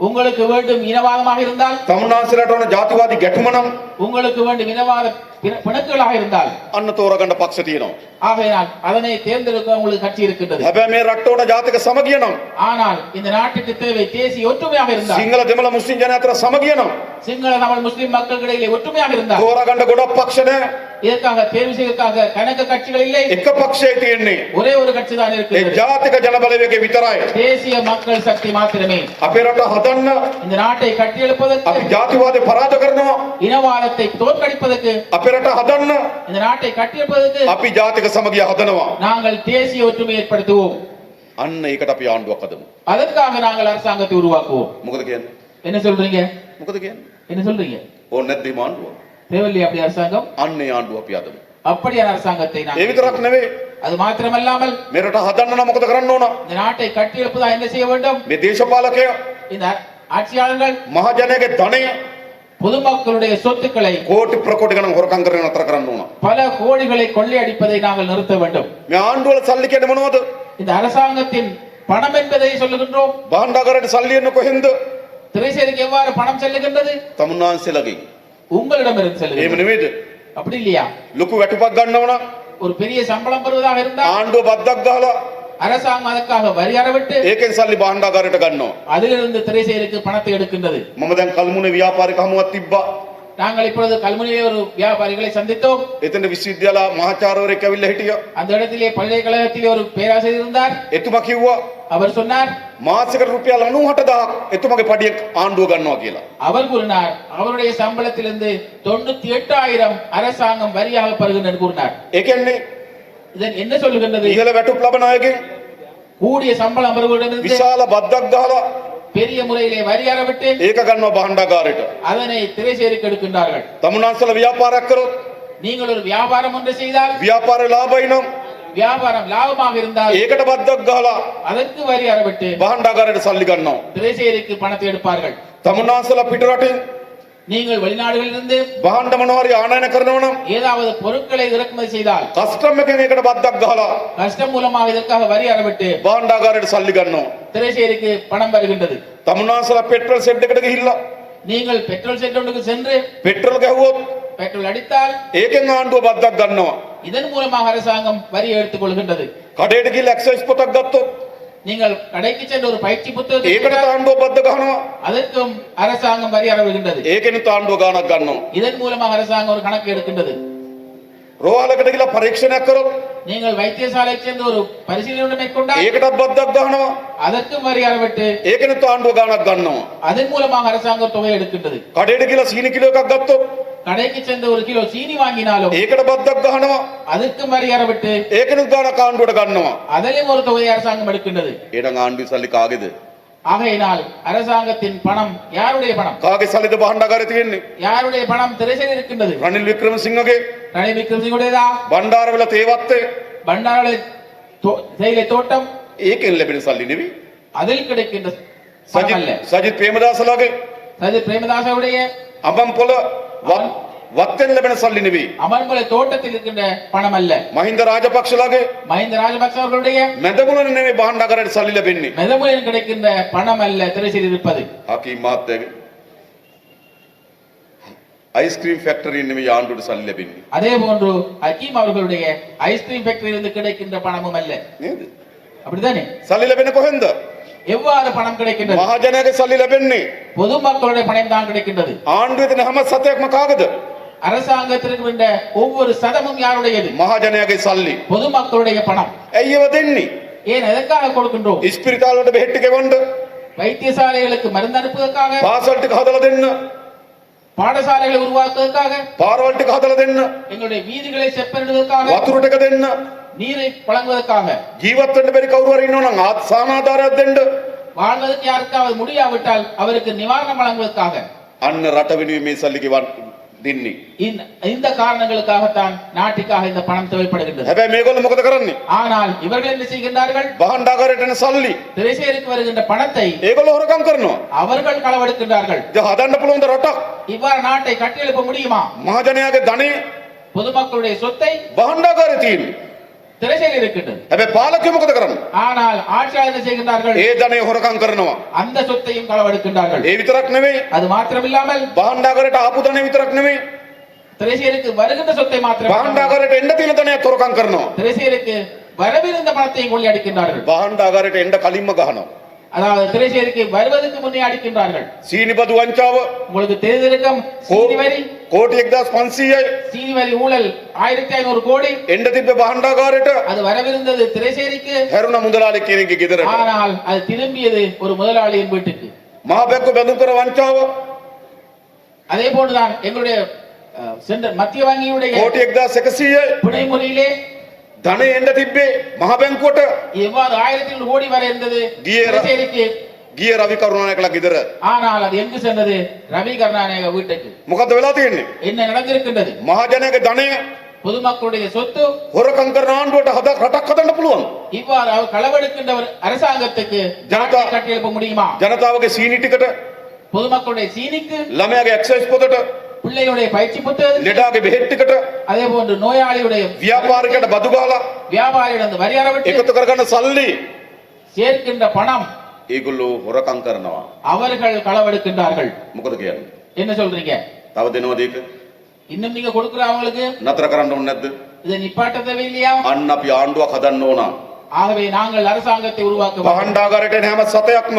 உங்களுக்கு வேண்டும் இனவாதமாக இருந்தால் තමුන්නාන්සේලාට උන ජාතිවාදී ගැටුම නම් உங்களுக்கு வேண்டும் இனவாத பிணக்குகளாக இருந்தால் අන්න තෝරගන්න පක්ෂ තියෙනවා. ஆகையினால் அதனை தேர்ந்தெடுக்க உங்களுக்கு கட்சி இருக்கின்றது. හැබැයි මේ රටට උන ජාතික සමගිය නම් ஆனால் இந்த நாட்டுக்கு தேவை தேசிய ஒற்றுமையாக இருந்தால் සිංහල දෙමළ මුස්ලිම් ජනයා අතර சமගිය නම් சிங்கள தமிழ் முஸ்லிம் மக்களுக்கிடையிலே ஒற்றுமையாக இருந்தால் තෝරගන්න ගොඩක් පක්ෂ නැහැ. இதற்காக தேர்வு செய்வதற்காக கணக்கு கட்சிகள் இல்லை. එක පක්ෂයයි තියෙන්නේ. ஒரே ஒரு கட்சி தான் ඒ இருக்கிறது. ජාතික ජනබලවේගය විතරයි. தேசிய மக்கள் சக்தி மாத்திரமே. අපේ රට හදන්න இந்த நாட்டை கட்டியெழுப்பதற்கு අපි ජාතිවාදී පරාද කරනවා. இனவாதத்தை தோற்கடிப்பதற்கு අපේ රට හදන්න இந்த நாட்டை கட்டியெழுப்பதற்கு අපි ජාතික සමගිය හදනවා. நாங்கள் தேசிய ஒற்றுமை ஏற்படுத்துவோம். අන්න ඒකට අපි ආණ්ඩුවක් හදමු. அதற்காக நாங்கள் அரசாங்கத்தை உருவாக்குவோம். මොකද කියන්නේ? என்ன சொல்றீங்க? මොකද කියන්නේ? என்ன சொல்றீங்க? ඕන නැද්ද මේ ආණ්ඩුව? தேவையில்லை அப்படி அரசாங்கம்? අන්න ඒ ආණ්ඩුව අපි හදමු. அப்படியான அரசாங்கத்தை ඒ நாங்கள் විතරක් නෙවෙයි. அது மாத்திரமல்லாமல் මේ රට හදන්න නම් මොකද කරන්න ඕන? இந்த நாட்டை கட்டியெழுப்பதா என்ன செய்ய வேண்டும்? මේ දේශපාලකයා இந்த ஆட்சியாளர்கள் මහජනයාගේ ධනය பொதுமக்களுடைய சொத்துக்களை කෝටි ප්‍රකෝටි ගණන් හොරකම් කරන නතර කරන්න ඕන. பல கோடிகளை கொள்ளையடிப்பதை நாங்கள் நிறுத்த வேண்டும். මේ ආණ්ඩුවල සල්ලි කියන්නේ මොනවද? இந்த அரசாங்கத்தின் பணம் என்பதை சொல்லுகின்றோம். භාණ්ඩාගාරයට සල්ලි එන්නේ කොහෙන්ද? திரைசேரிக்கு எவ்வாறு பணம் செல்லுகின்றது? තමුන්නාන්සේලාගේ. உங்களிடமிருந்து එහෙම செல்லுகின்றது. නෙමෙයිද? அப்படி இல்லையா? ලොකු වැටුපක් ගන්නව නම් ஒரு பெரிய சம்பளம் பெறுவதாக இருந்தால் ආණ්ඩුව බද්දක් ගහලා அரசாங்கம் அதற்காக வரி அறவிட்டு ඒකෙන් සල්ලි භාණ්ඩාගාරයට ගන්නවා. அதிலிருந்து திரைசேரிக்கு பணத்தை எடுக்கின்றது. මම දැන් කල්මුනේ ව්‍යාපාරික හමුවක් තිබ්බා. நாங்கள் இப்பொழுது கல்முனையிலே ஒரு வியாபாரிகளை சந்தித்தோம். එතන විශ්වවිද්‍යාල මහාචාර්යවරයෙක් ඇවිල්ලා හිටියා. அந்த இடத்திலே பல்கலைக்கழகத்திலே ஒரு பேராசிரியர் இருந்தார். එතුමා කිව්වා அவர் சொன்னார் මාසිකට රුපියල් 96000ක් එතුමාගේ පඩිය ආණ්ඩුව ගන්නවා කියලා. அவர் கூறினார் அவருடைய சம்பளத்திலிருந்து 98,000 அரசாங்கம் வரியாக பெறுகின்றது என்று கூறினார். ඒ කියන්නේ இதன் என்ன சொல்லுகின்றது? ඉහළ වැටුප් ලබන අයගෙන් கூடிய சம்பளம் பெறுவதிலிருந்து විශාල බද්දක් ගහලා பெரிய முறையிலே வரி அறவிட்டு ඒක ගන්නවා භාණ්ඩාගාරයට. அதனை திரைசேரிக்கு எடுக்கின்றார்கள். තමුන්නාන්සේලා ව්‍යාපාරයක් කරොත් நீங்கள் ஒரு வியாபாரம் ஒன்று செய்தால் ව්‍යාපාරේ ලාභයි නම් வியாபாரம் லாபமாக இருந்தால் ඒකට බද්දක් ගහලා அதற்கு வரி அறவிட்டு භාණ්ඩාගාරයට සල්ලි ගන්නවා. திரைசேரிக்கு பணத்தை எடுப்பார்கள். තමුන්නාන්සේලා පිට රටින් நீங்கள் வெளிநாடுகளிலிருந்து භාණ්ඩ මොනවාරි ආනයන කරනවා නම් ஏதாவது பொருட்களை இறக்குமதி செய்தால் කස්ටම් එකෙන් ඒකට බද්දක් ගහලා கஷ்டம் மூலமாக இதற்காக வரி அறவிட்டு භාණ්ඩාගාරයට සල්ලි ගන්නවා. திரைசேரிக்கு பணம் வருகின்றது. තමුන්නාන්සේලා පෙට්‍රල් සෙට් එකට ගිහිල්ලා நீங்கள் பெட்ரோல் சென்டருக்கு சென்று පෙට්‍රල් ගැහුවොත් பெட்ரோல் அடித்தால் ඒකෙන් ආණ්ඩුව බද්දක් ගන්නවා. இதன் மூலமாக அரசாங்கம் வரி எடுத்துக் கொள்கின்றது. කඩේට ගිහිල්ලා එක්සයිස් පොතක් ගත්තොත් நீங்கள் கடைக்கு சென்று ஒரு பயிற்சி புத்தகத்தை ඒකට பெற்றால் ආණ්ඩුව බද්ද ගහනවා. அதற்கும் அரசாங்கம் வரி அறவிடுகின்றது. ඒකෙනුත් ආණ්ඩුව ගාණක් ගන්නවා. இதன் மூலமாக அரசாங்கம் ஒரு கணக்கு எடுக்கின்றது. රෝහලකට ගිහිල්ලා පරීක්ෂණයක් කරොත් நீங்கள் வைத்தியசாலைக்கு சென்று ஒரு பரிசீலனை மேற்கொண்டால் ඒකටත් බද්දක් ගහනවා. அதற்கும் வரி அறவிட்டு ඒකෙනුත් ආණ්ඩුව ගාණක් ගන්නවා. அதன் மூலமாக அரசாங்கம் தொகை எடுக்கின்றது. කඩේට ගිහිල්ලා සීනි කිලෝ එකක් ගත්තොත් கடைக்கு சென்று ஒரு கிலோ சீனி வாங்கினாலும் ඒකට බද්දක් ගහනවා. அதற்கும் வரி அறவிட்டு ඒකෙනුත් ගාණක් ආණ්ඩුවට ගන්නවා. அதிலும் ஒரு தொகையை அரசாங்கம் எடுக்கின்றது. එහෙනම් ආණ්ඩුවේ සල්ලි කාගේද? ஆகையினால் அரசாங்கத்தின் பணம் யாருடைய பணம்? කාගේ සල්ලිද භාණ්ඩාගාරේ තියෙන්නේ? யாருடைய பணம் திரைசேரி இருக்கின்றது? රනිල් වික්‍රමසිංහගේ ரணில் விக்ரமசிங்கவுடையதா? බණ්ඩාරවල තේවත්තේ பண்டாரளை தேயிலை தோட்டம் ඒකෙන් ලැබෙන සල්ලි නෙවෙයි. அதில் கிடைக்கின்ற பணம் அல்ல. සජිත් ප්‍රේමදාසලාගේ சஜித் பிரேமதாசவுடைய අඹම්පොළ වත්තෙන් ලැබෙන සල්ලි නෙවෙයි. அமர்மலை தோட்டத்தில் இருக்கின்ற பணம் அல்ல. මහින්ද රාජපක්ෂලාගේ மஹிந்த ராஜபக்ச அவர்களுடைய මැදගුණ නෙවෙයි භාණ්ඩාගාරයට සල්ලි ලැබෙන්නේ. மெதமுறையில் கிடைக்கின்ற பணம் அல்ல திரைசேரி இருப்பது. හකීම් මාත්‍යාගේ ஐஸ்கிரீம் ஃபேக்டரி නෙවෙයි ආණ්ඩුවට සල්ලි ලැබෙන්නේ. அதே போன்று ஹக்கீம் அவர்களுடைய ஐஸ்கிரீம் ஃபேக்டரியிலிருந்து கிடைக்கின்ற பணமும் அல்ல. නේද? அப்படிதானே? සල්ලි ලැබෙන්නේ කොහෙන්ද? எவ்வாறு பணம் கிடைக்கின்றது? මහජනයාගේ සල්ලි ලැබෙන්නේ பொதுமக்களுடைய பணம் தான் கிடைக்கின்றது. ආණ්ඩුවේ තියෙන හැම සතයක්ම කාගේද? அரசாங்கத்திற்கு இருக்கின்ற ஒவ்வொரு சதமும் யாருடையது? මහජනයාගේ සල්ලි. பொதுமக்களுடைய பணம். ඇයි ඒව දෙන්නේ? ஏன் எதற்காக கொடுக்கின்றோம்? ඉස්පිරිතාල වලට බෙහෙත් ගෙවන්න, வைத்தியசாலைகளுக்கு மருந்து அனுப்புவதற்காக, පාසල් ටික හදලා දෙන්න, பாடசாலைகளை உருவாக்குவதற்காக, පාරවල් ටික හදලා දෙන්න, எங்களுடைய வீதிகளை செப்பனிடுவதற்காக, වතුර ටික දෙන්න. நீரை வழங்குவதற்காக, ජීවත් වෙන්න බැරි කවුරු හරි ඉන්නවනම් සානාධාරයක් දෙන්න. வாழ்வதற்கு யாருக்காவது முடியாவிட்டால் அவருக்கு நிவாரணம் வழங்குவதற்காக. අන්න රට වෙනුවෙන් මේ සල්ලි ගෙවන්න දෙන්නේ. இந்த காரணங்களுக்காகத்தான் நாட்டுக்காக இந்த பணம் தேவைப்படுகின்றது. හැබැයි මේගොල්ලෝ මොකද කරන්නේ? ஆனால் இவர்கள் என்ன செய்கின்றார்கள்? බහණ්ඩාගාරයට එන සල්ලි திரைசேரிக்கு வருகின்ற பணத்தை ඒගොල්ලෝ හොරකම් කරනවා. அவர்கள் களவெடுக்கின்றார்கள். ඉතින් හදන්න පුළුවන් ද රටක්? இவ்வாறு நாட்டை கட்டியெழுப்ப முடியுமா? මහජනයාගේ ධනෙ பொதுமக்களுடைய சொத்தை බහණ්ඩාගාරේ තියෙන්නේ. திரைசேரி இருக்கின்றது. හැබැයි පාලකයෝ මොකද කරන්නේ? ஆனால் ஆட்சியாளர் என்ன செய்கின்றார்கள்? ඒ ධනෙ හොරකම් කරනවා. அந்த சொத்தையும் களவெடுக்கின்றார்கள். ඒ විතරක් නෙවෙයි, அது மாத்திரமில்லாமல் බහණ්ඩාගාරයට ආපු ධනෙ විතරක් නෙවෙයි, திரைசேரிக்கு வருகின்ற சொத்தை மாத்திரம் බහණ්ඩාගාරයට එන්න තියෙන ධනෙත් හොරකම් කරනවා. திரைசேரிக்கு வரவிருந்த பணத்தையும் கொள்ளையடிக்கின்றார்கள். බහණ්ඩාගාරයට එන්න කලින්ම ගහනවා. அதாவது திரைசேரிக்கு வருவதற்கு முன்னே அடிக்கின்றார்கள். සීනි බදු වංචාව உங்களுக்கு தெரிந்திருக்கும் சீனி வரி, කෝටි 1500යි சீனி வரி ஊழல் 1500 கோடி. එන්න තිබ්බ බහණ්ඩාගාරයට அது வரவிருந்தது திரைசேரிக்கு. හැරුණ මුදලාලි කෙනෙක්ගේ ගෙදරට. ஆனால் அது திரும்பியது ஒரு முதலாளியின் வீட்டுக்கு. මහා බැංකුව බැඳුම් කර වංචාව அதே போன்றுதான் எங்களுடைய சென்ற மத்திய வங்கியுடைய කෝටි 1100යි பிணை முறையிலே ධනෙ එන්න තිබ්බේ මහා බැංකුවට. எவ்வாறு 1200 கோடி வரை இருந்தது கியர- திரைசேரிக்கு. ගිය රවි කරුණානායකලා ගෙදර. ஆனால் அது எங்கு சென்றது? ரவி கருணாநாயக வீட்டுக்கு. මොකද්ද වෙලා තියෙන්නේ? என்ன நடந்திருக்கின்றது? මහජනයාගේ ධනය பொதுமக்களுடைய சொத்து හොරකම් කරන ආණ්ඩුවට රටක් හදන්න පුළුවන්. இவ்வாறு அவர் களவெடுக்கின்றவர் அரசாங்கத்துக்கு ஜனதா- நாட்டை கட்டியெழுப்ப முடியுமா? ජනතාවගේ සීනි ටිකට, பொதுமக்களுடைய சீனிக்கு, ළමයාගේ එක්සයිස් පොතට, பிள்ளையுடைய பயிற்சி புத்தகத்துக்கு, ලෙඩාගේ බෙහෙත් ටිකට, அதே போன்று நோயாளியுடைய ව්‍යාපාරිකයට බදු ගහලා வியாபாரியிடம் வரி அறவிட்டு එකතු කරගන්න සල්ලි சேர்க்கின்ற பணம் ඒගොල්ලෝ හොරකම් කරනවා. அவர்கள் களவெடுக்கின்றார்கள். මොකද කියන්නේ? என்ன சொல்றீங்க? තව දෙනවද ඒක? இன்னும் நீங்க கொடுக்கிற அவங்களுக்கு නතර කරන්න ඕනේ නැද්ද? இதை நிப்பாட்ட தேவையில்லையா? අන්න අපි ආණ්ඩුවක් හදන්න ඕන. ஆகவே நாங்கள் அரசாங்கத்தை உருவாக்க வேண்டும். බහණ්ඩාගාරයට එන හැම සතයක්ම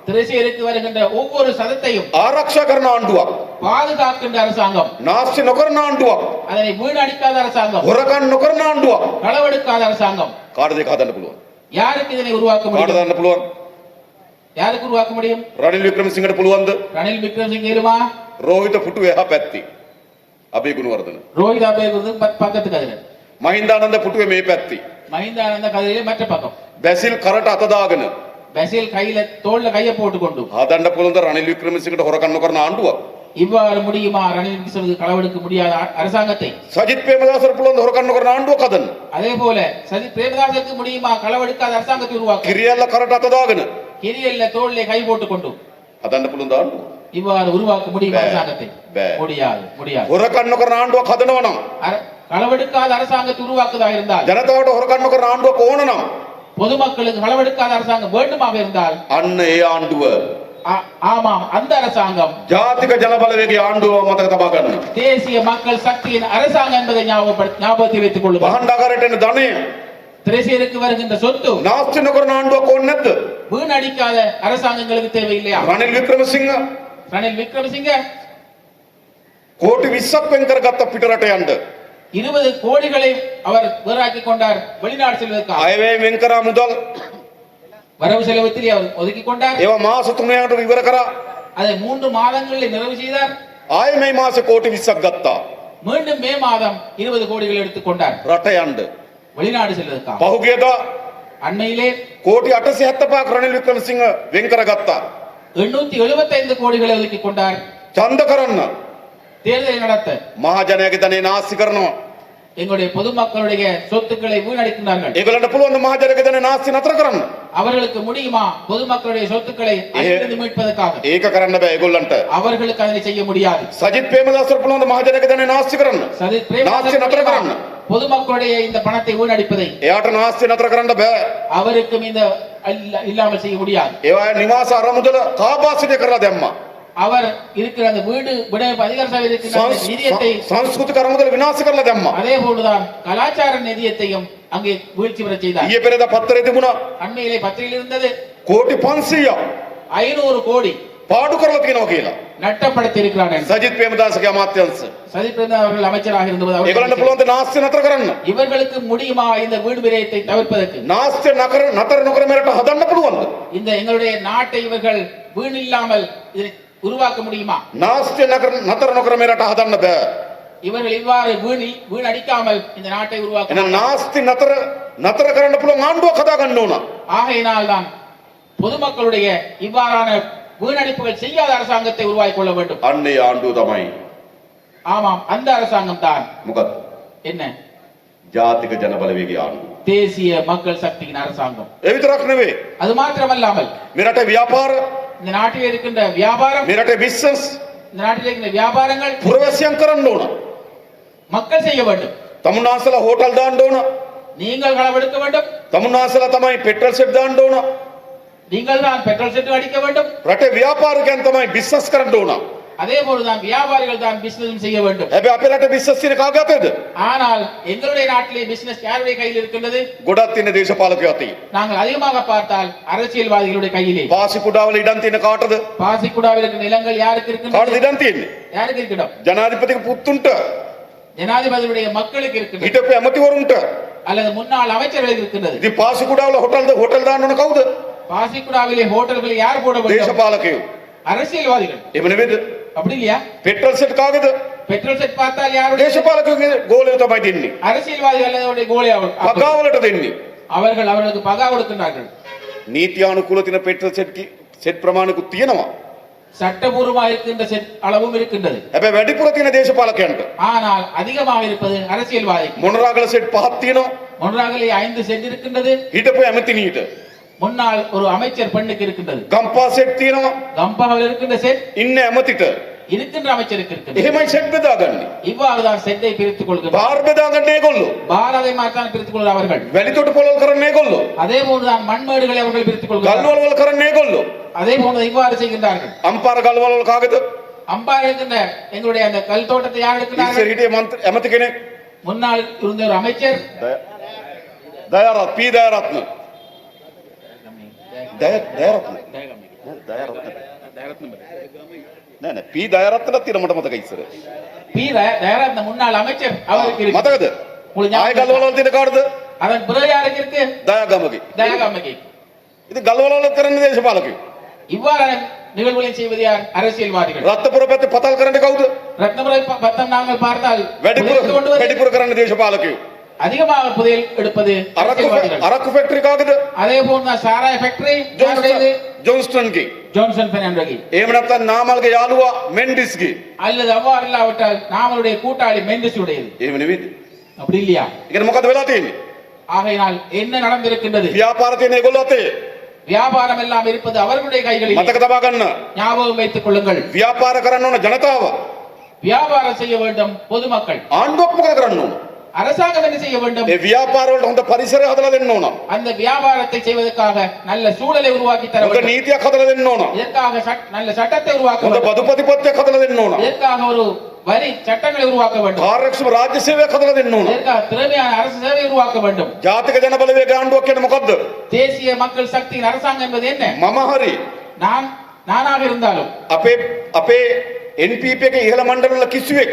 திரைசேரிக்கு வருகின்ற ஒவ்வொரு சதத்தையும் ආරක්ෂා කරන ආණ්ඩුවක්. பாதுகாக்கின்ற அரசாங்கம், නාස්ති නොකරන ආණ්ඩුවක්. அதனை வீணடிக்காத அரசாங்கம், හොරකම් නොකරන ආණ්ඩුවක්. களவெடுக்காத அரசாங்கம். කාටද ඒක හදන්න පුළුවන්? யாருக்கு இதனை உருவாக்க කාටද முடியும்? හදන්න පුළුවන්? யாருக்கு உருவாக்க முடியும்? රනිල් වික්‍රමසිංහට පුළුවන්ද? ரணில் விக்ரமசிங்க இருமா, රෝහිත පුටු එහා පැත්තේ. අබේ ගුණවර්ධන. ரோஹித் அபேகுது பக்கத்து கதிர, මහින්දානන්ද පුටුවේ මේ පැත්තේ. மஹிந்தானந்த கதிரிலே மற்ற பக்கம். බැසිල් කරට අත දාගෙන பசில் கையில தோல்ல கையை போட்டு கொண்டு හදන්න පුළුවන්ද රනිල් වික්‍රමසිංහට හොරකම් නොකරන ආණ්ඩුවක්? இவ்வாறு முடியுமா? ரணில் விக்ரமசிங்க களவெடுக்க முடியாத அரசாங்கத்தை. සජිත් ප්‍රේමදාසට පුළුවන්ද හොරකම් නොකරන ආණ්ඩුවක් හදන්න? அதே போல சஜித் பிரேமதாசருக்கு முடியுமா களவெடுக்காத அரசாங்கத்தை உருவாக்க? කිරියල්ල කරට අත දාගෙන கிரியல்ல தோல்ல கை போட்டு கொண்டு හදන්න පුළුවන් ආණ්ඩුව? இவ்வாறு உருவாக்க முடியுமா அரசாங்கத்தை? බෑ. முடியாது, முடியாது. හොරකම් නොකරන ආණ්ඩුවක් හදනවා නම්, களவெடுக்காத அரசாங்கத்தை உருவாக்குவதாக இருந்தால், ජනතාවට හොරකම් නොකරන ආණ්ඩුවක් ඕන නම්, பொதுமக்களுக்கு களவெடுக்காத அரசாங்கம் வேண்டுமாக இருந்தால், අන්න ඒ ආණ්ඩුව ஆமாம், அந்த அரசாங்கம் ජාතික ජන බලවේගයේ ආණ්ඩුව මතක තබා ගන්න. தேசிய மக்கள் சக்தியின் அரசாங்கம் என்பதை ஞாபகத்தில் வைத்துக் கொள்ளுங்கள். බහණ්ඩාගාරයට එන ධනය திரைசேருக்கு வருகின்ற சொத்து නාස්ති නොකරන ආණ්ඩුවක් ඕනේ නැද්ද? வீணடிக்காத அரசாங்கங்களுக்கு தேவையில்லையா? රනිල් වික්‍රමසිංහ ரணில் விக்ரமசிங்க කෝටි 20ක් වෙන් කරගත්ත පිටරට යන්න. 20 கோடிகளை அவர் வேறாக்கி கொண்டார் வெளிநாடு செல்வதற்காக. අයවැය වෙන් කරා මුදල් வரவு செலவத்திலே அவர் ஒதுக்கி கொண்டார். ඒවා මාස 3කට ඉවර කරා. அதை 3 மாதங்களில் நிறைவு செய்தார். ආයෙ මේ මාසේ කෝටි 20ක් ගත්තා மீண்டும் மே மாதம் 20 கோடிகள் எடுத்துக் கொண்டார் රට යන්න. வெளிநாடு செல்வதற்காக. පහුගියදා அண்மையிலே කෝටි 875ක් රනිල් වික්‍රමසිංහ වෙන් කරගත්තා 875 கோடிகளை ஒதுக்கி கொண்டார் ඡන්ද කරන්න. தேர்தலை நடத்த. මහජනයාගේ ධනෙ නාස්ති කරනවා. எங்களுடைய பொதுமக்களுடைய சொத்துக்களை வீணடிக்கின்றார்கள். ඒගොල්ලන්ට පුළුවන් ද මහජනයාගේ ධනෙ නාස්ති නතර කරන්න? அவர்களுக்கு முடியுமா பொதுமக்களுடைய சொத்துக்களை அழித்து மீட்பதற்காக? ඒක කරන්න බෑ ඒගොල්ලන්ට. அவர்களுக்கு அதனை செய்ய முடியாது. සජිත් ප්‍රේමදාසට පුළුවන් ද මහජනයාගේ ධනෙ නාස්ති කරන්න? சஜித் නාස්ති නතර பிரேமதாச කරන්න. பொதுமக்களுடைய இந்த பணத்தை வீணடிப்பதை එයාට නාස්ති නතර කරන්න බෑ. அவருக்கும் இந்த இல்லாமல் செய்ய முடியாது. ඒවා නිවාස අරමුදල කාබාසිතය කරලා දැම්මා. அவர் இருக்கிற அந்த வீடு விடைப்பு அதிகார சபையில் இருக்கின்ற அந்த நிதியத்தை සංස්කෘතික අරමුදල විනාශ කරලා දැම්මා. அதே போன்றுதான் கலாச்சார நிதியத்தையும் அங்கே வீழ்ச்சி பெற செய்தார். ඊයේ පෙරේදා පත්තරේ තිබුණා அண்மையிலே பத்திரிகையில் இருந்தது කෝටි 500ක් 500 கோடி පාඩු කරලා තියෙනවා කියලා. நட்டப்படுத்தி இருக்கிறான் என்று. සජිත් ප්‍රේමදාසගේ අමාත්‍යංශ. சஜித் பிரேமதாஸ் அவர்கள் அமைச்சராக இருந்தபோது அவர் ඒගොල්ලන්ට පුළුවන් ද නාස්ති නතර කරන්න. இவர்களுக்கு முடியுமா இந்த வீடு விரயத்தை தவிர்ப்பதற்கு? නාස්ති නතර නොකර මෙරට හදන්න පුළුවන්ද? இந்த எங்களுடைய நாட்டை இவர்கள் வீண் இல்லாமல் இதை உருவாக்க முடியுமா? නාස්ති නතර නොකර මෙරට හදන්න බෑ. இவர்கள் இவ்வாறு வீண் அடிக்காமல் இந்த நாட்டை உருவாக்க එහෙනම් නාස්ති නතර කරන්න පුළුවන් ආණ්ඩුවක් හදාගන්න ඕන. ஆகையினால் தான் பொதுமக்களுடைய இவ்வாறான வீணடிப்புகள் செய்யாத அரசாங்கத்தை உருவாக்கிக் கொள்ள வேண்டும். අන්න ඒ ආණ්ඩුව තමයි ஆமாம், அந்த அரசாங்கம் தான் මොකද්ද? என்ன? ජාතික ජන බලවේගයේ ආණ්ඩුව. தேசிய மக்கள் சக்தியின் அரசாங்கம். ඒ විතරක් නෙවෙයි. அது மாத்திரமல்லாமல் මෙරට ව්‍යාපාර, இந்த நாட்டில் இருக்கின்ற வியாபாரம், මෙරට බිස්නස් இந்த நாட்டில் இருக்கின்ற வியாபாரங்கள் පුරවැසියන් කරන්න ඕන. மக்கள் செய்ய வேண்டும். තමුන්නාසලා හෝටල් දාන්න ඕන. நீங்கள் களவெடுக்க வேண்டும். තමුන්නාසලා තමයි පෙට්‍රල් සෙට් දාන්න ඕන. நீங்கள் தான் பெட்ரோல் செட்டு அடிக்க வேண்டும். රටේ ව්‍යාපාරිකයන් තමයි බිස්නස් කරන්න ඕන. அதே போலதான் வியாபாரிகள் தான் பிசினஸ் செய்ய வேண்டும். හැබැයි අපේ රටේ බිස්නස් තියෙන කාගේ අතේද? ஆனால் எங்களுடைய நாட்டிலே பிசினஸ் யாருடைய கையில் இருக்கின்றது? ගොඩක් තියෙන දේශපාලකයෝ අතේ. நாங்கள் அதிகமாக பார்த்தால் அரசியல்வாதிகளுடைய கையிலே. පාසි කුඩාවල ඉඩම් තියෙන කාටද? பாசிக்குடாவில் இருக்கிற நிலங்கள் யாருக்கு කාටද இருக்கின்றது? ඉඩම් තියෙන්නේ? யாருக்கு இருக்கின்றோம்? ජනාධිපතිගේ පුතුන්ට, ஜனாதிபதியுடைய மக்களுக்கு இருக்கின்றது හිටපු ඇමතිවරුන්ට. அல்லது முன்னாள் அமைச்சர்களுக்கு இருக்கின்றது. ඉතින් පාසි කුඩාවල හෝටල් දාන්න ඕන කවුද? பாசிக்குடாவிலே ஹோட்டல்களை யார் போட வேண்டும்? දේශපාලකයෝ. அரசியல்வாதிகள். එහෙම නෙවෙයිද? அப்படி இல்லையா? පෙට්‍රල් සෙට් කාගේද? பெட்ரோல் செட் பார்த்தால் யாருடைய? දේශපාලකයෝගේ ගෝලයෝ තමයි දෙන්නේ. அரசியல்வாதிகள் அல்லது கோலி පගාවලට දෙන්නේ. அவர்களுக்கு பகா கொடுக்கின்றார்கள். නීතියානුකූල තියෙන පෙට්‍රල් සෙට් ප්‍රමාණිකුත් තියෙනවා. சட்டபூர்வமாக இருக்கின்ற செட் அளவும் இருக்கின்றது. හැබැයි වැඩිපුර තියෙන දේශපාලකයන්ට ஆனால் அதிகமாக இருப்பது அரசியல்வாதி. මොනරාගල සෙට් පහක් තියෙනවා. ஒன்றாகலே 5 செட் இருக்கின்றது. හිටපු ඇමතිනීට முன்னாள் ஒரு அமைச்சர் பெண்ணுக்கு இருக்கின்றது. ගම්පා සෙට් තියෙනවා. கம்பாவில் இருக்கின்ற செட் ඉන්න ඇමතිට இருக்கின்ற அமைச்சருக்கு இருக்கின்றது. එහෙමයි සෙට් බෙදාගන්නේ. இவ்வாறுதான் செட்டை பிரித்துக் கொள்கிறார். බාර් බෙදාගන්නේ ඒගොල්ලෝ. பாரதை மாற்றான் பிரித்துக் கொள்கிறார் அவர்கள். වැලිතොට පොළවල් කරන්නේ ඒගොල්ලෝ. அதே போன்றுதான் மண்மேடுகளை அவர்கள் பிரித்துக் கொள்கிறார்கள். ගල්වල කරන්නේ ඒගොල්ලෝ. அதே போன்று இவ்வாறு செய்கின்றார்கள். අම්පාර ගල්වල කාගේද? அம்பா இருக்கின்ற எங்களுடைய அந்த கல் தோட்டத்தை யார் ඉස්සර எடுக்கிறார்கள்? හිටියේ ඇමති කෙනෙක් முன்னாள் இருந்த ஒரு அமைச்சர் දයාරත් පී දයාරත්න දයාරත්න නෑ නෑ පී දයාරත්නට තියෙන මට මතකයි ඉස්සර. பீர தயாரா முன்னாள் அமைச்சர் அவருக்கு இருக்கு. මතකද? உங்களுக்கு ආය ஞாபகம் ගල්වල තියෙන කාටද? அதன் பிறகு யாருக்கு இருக்கு? දයාගමගේ. தயாகாமகி. ඉතින් ගල්වල කරන්නේ දේශපාලකයෝ. இவ்வாறான நிகழ்வுகளை செய்வது யார்? அரசியல்வாதிகள். රත්නපුර පැත්තේ පතල් කරන්නේ කවුද? ரத்னபுரை பத்தம் நாங்கள் பார்த்தால் වැඩිපුර புதையல் கொண்டு வருவது වැඩිපුර කරන්නේ දේශපාලකයෝ. அதிகமாக புதையல் எடுப்பது அரசியல்வாதிகள். අරක්කු ෆැක්ටරි කාගේද? அதே போன்று சாராய ஃபேக்டரி யாருடையது? ජොන්ස්ටන්ගේ. ஜான்சன் பெர்னாண்டோகி. එහෙම නැත්නම් නාමල්ගේ යාළුවා මෙන්ඩිස්ගේ. அல்லது அவ்வாறு இல்லாவிட்டால் நாமளுடைய கூட்டாளி மெண்டிஸ் உடையது. එහෙම නෙවෙයිද? அப்படி இல்லையா? ඒ කියන්නේ මොකද වෙලා තියෙන්නේ? ஆகையினால் என்ன நடந்திருக்கின்றது? ව්‍යාපාර තියෙන ඒගොල්ලෝ අතේ. வியாபாரம் எல்லாம் இருப்பது அவர்களுடைய கைகளில். මතක තබා ගන්න. ஞாபகம் வைத்துக் கொள்ளுங்கள். ව්‍යාපාර කරන්න ඕන ජනතාව. வியாபாரம் செய்ய வேண்டும் பொதுமக்கள். ආණ්ඩුවක් මොකද කරන්න ඕන? அரசாங்கம் என்ன செய்ய வேண்டும்? ඒ ව්‍යාපාර වලට හොඳ පරිසරය හදලා දෙන්න ඕන. அந்த வியாபாரத்தை செய்வதற்காக நல்ல சூழலை உருவாக்கி தர හොඳ வேண்டும். නීතියක් හදලා දෙන්න ඕන. இதற்காக நல்ல சட்டத்தை உருவாக்க හොඳ வேண்டும். බදු ප්‍රතිපත්තියක් හදලා දෙන්න ඕන. இதற்காக ஒரு வரி சட்டங்களை உருவாக்க வேண்டும். කාර්යක්ෂම රාජ්‍ය සේවයක් හදලා දෙන්න ඕන. இதற்காக திறமையான அரசு சேவை உருவாக்க வேண்டும். ජාතික ජන බලවේග ආණ්ඩුවක් කියන්නේ මොකද්ද? தேசிய மக்கள் சக்தியின் அரசாங்கம் என்பது என்ன? මම හරි நானாக இருந்தாலும் අපේ NPP එකේ ඉහළ මණ්ඩලවල කිසිවෙක්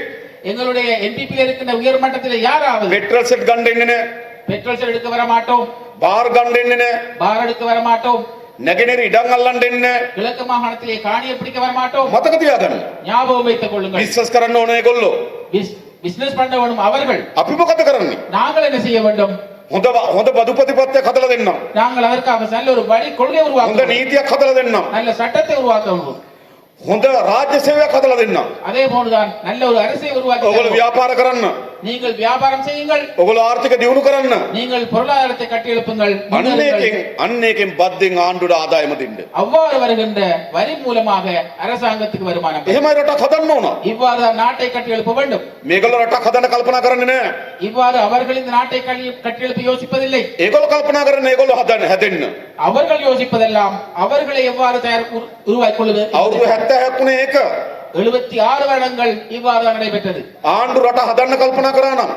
எங்களுடைய NPP ல இருக்கின்ற உயர் மட்டத்தில் யாராவது පෙට්‍රල් සෙට් ගන්න එන්නේ නැහැ. பெட்ரோல் செட் எடுக்க வர மாட்டோம். බාර් ගන්න එන්නේ නැහැ. பார் எடுக்க வர மாட்டோம். නැගෙනහිර ඉඩම් අල්ලන්න එන්නේ නැහැ. கிழக்கு மாகாணத்திலே காணியை பிடிக்க வர மாட்டோம். මතක තියාගන්න. ஞாபகம் வைத்துக் கொள்ளுங்கள். බිස්නස් කරන්න ඕන ඒගොල්ලෝ. பிசினஸ் பண்ண வேண்டும் அவர்கள். අපි මොකද කරන්නේ? நாங்கள் என்ன செய்ய வேண்டும்? හොඳ බදු ප්‍රතිපත්තියක් හදලා දෙන්නම්. நாங்கள் அதற்காக நல்ல ஒரு வரி கொள்கை உருவாக்க හොඳ வேண்டும். නීතියක් හදලා දෙන්නම්. நல்ல சட்டத்தை உருவாக்க வேண்டும். හොඳ රාජ්‍ය සේවයක් හදලා දෙන්නම්. அதே போன்றுதான் நல்ல ஒரு அரசை உருவாக்கி ඔයගොල්ලෝ தருவோம். ව්‍යාපාර කරන්න. நீங்கள் வியாபாரம் செய்யுங்கள். ඔයගොල්ලෝ ආර්ථික දියුණු කරන්න. நீங்கள் பொருளாதாரத்தை கட்டியெழுப்புங்கள். අන්න ඒකෙන් බද්දෙන් ආණ්ඩුවට ආදායම දෙන්න. அவ்வாறு வருகின்ற வரி மூலமாக அரசாங்கத்துக்கு வருமானம். එහෙමයි රටක් හදන්න ඕන. இவ்வாறு நாட்டை கட்டியெழுப்ப வேண்டும். මේගොල්ලෝ රටක් හදන්න කල්පනා කරන්නේ නැහැ. இவ்வாறு அவர்கள் இந்த நாட்டை கட்டியெழுப்ப யோசிப்பதில்லை. ඒගොල්ලෝ කල්පනා කරන්නේ ඒගොල්ලෝ හැදෙන්න. அவர்கள் யோசிப்பதெல்லாம் அவர்களை எவ்வாறு உருவாக்கிக் கொள்வது. අවුරුදු 70ක් වුණේ ඒක. 76 வருடங்கள் இவ்வாறு நடைபெற்றது. ආණ්ඩු රට හදන්න කල්පනා කරා නම්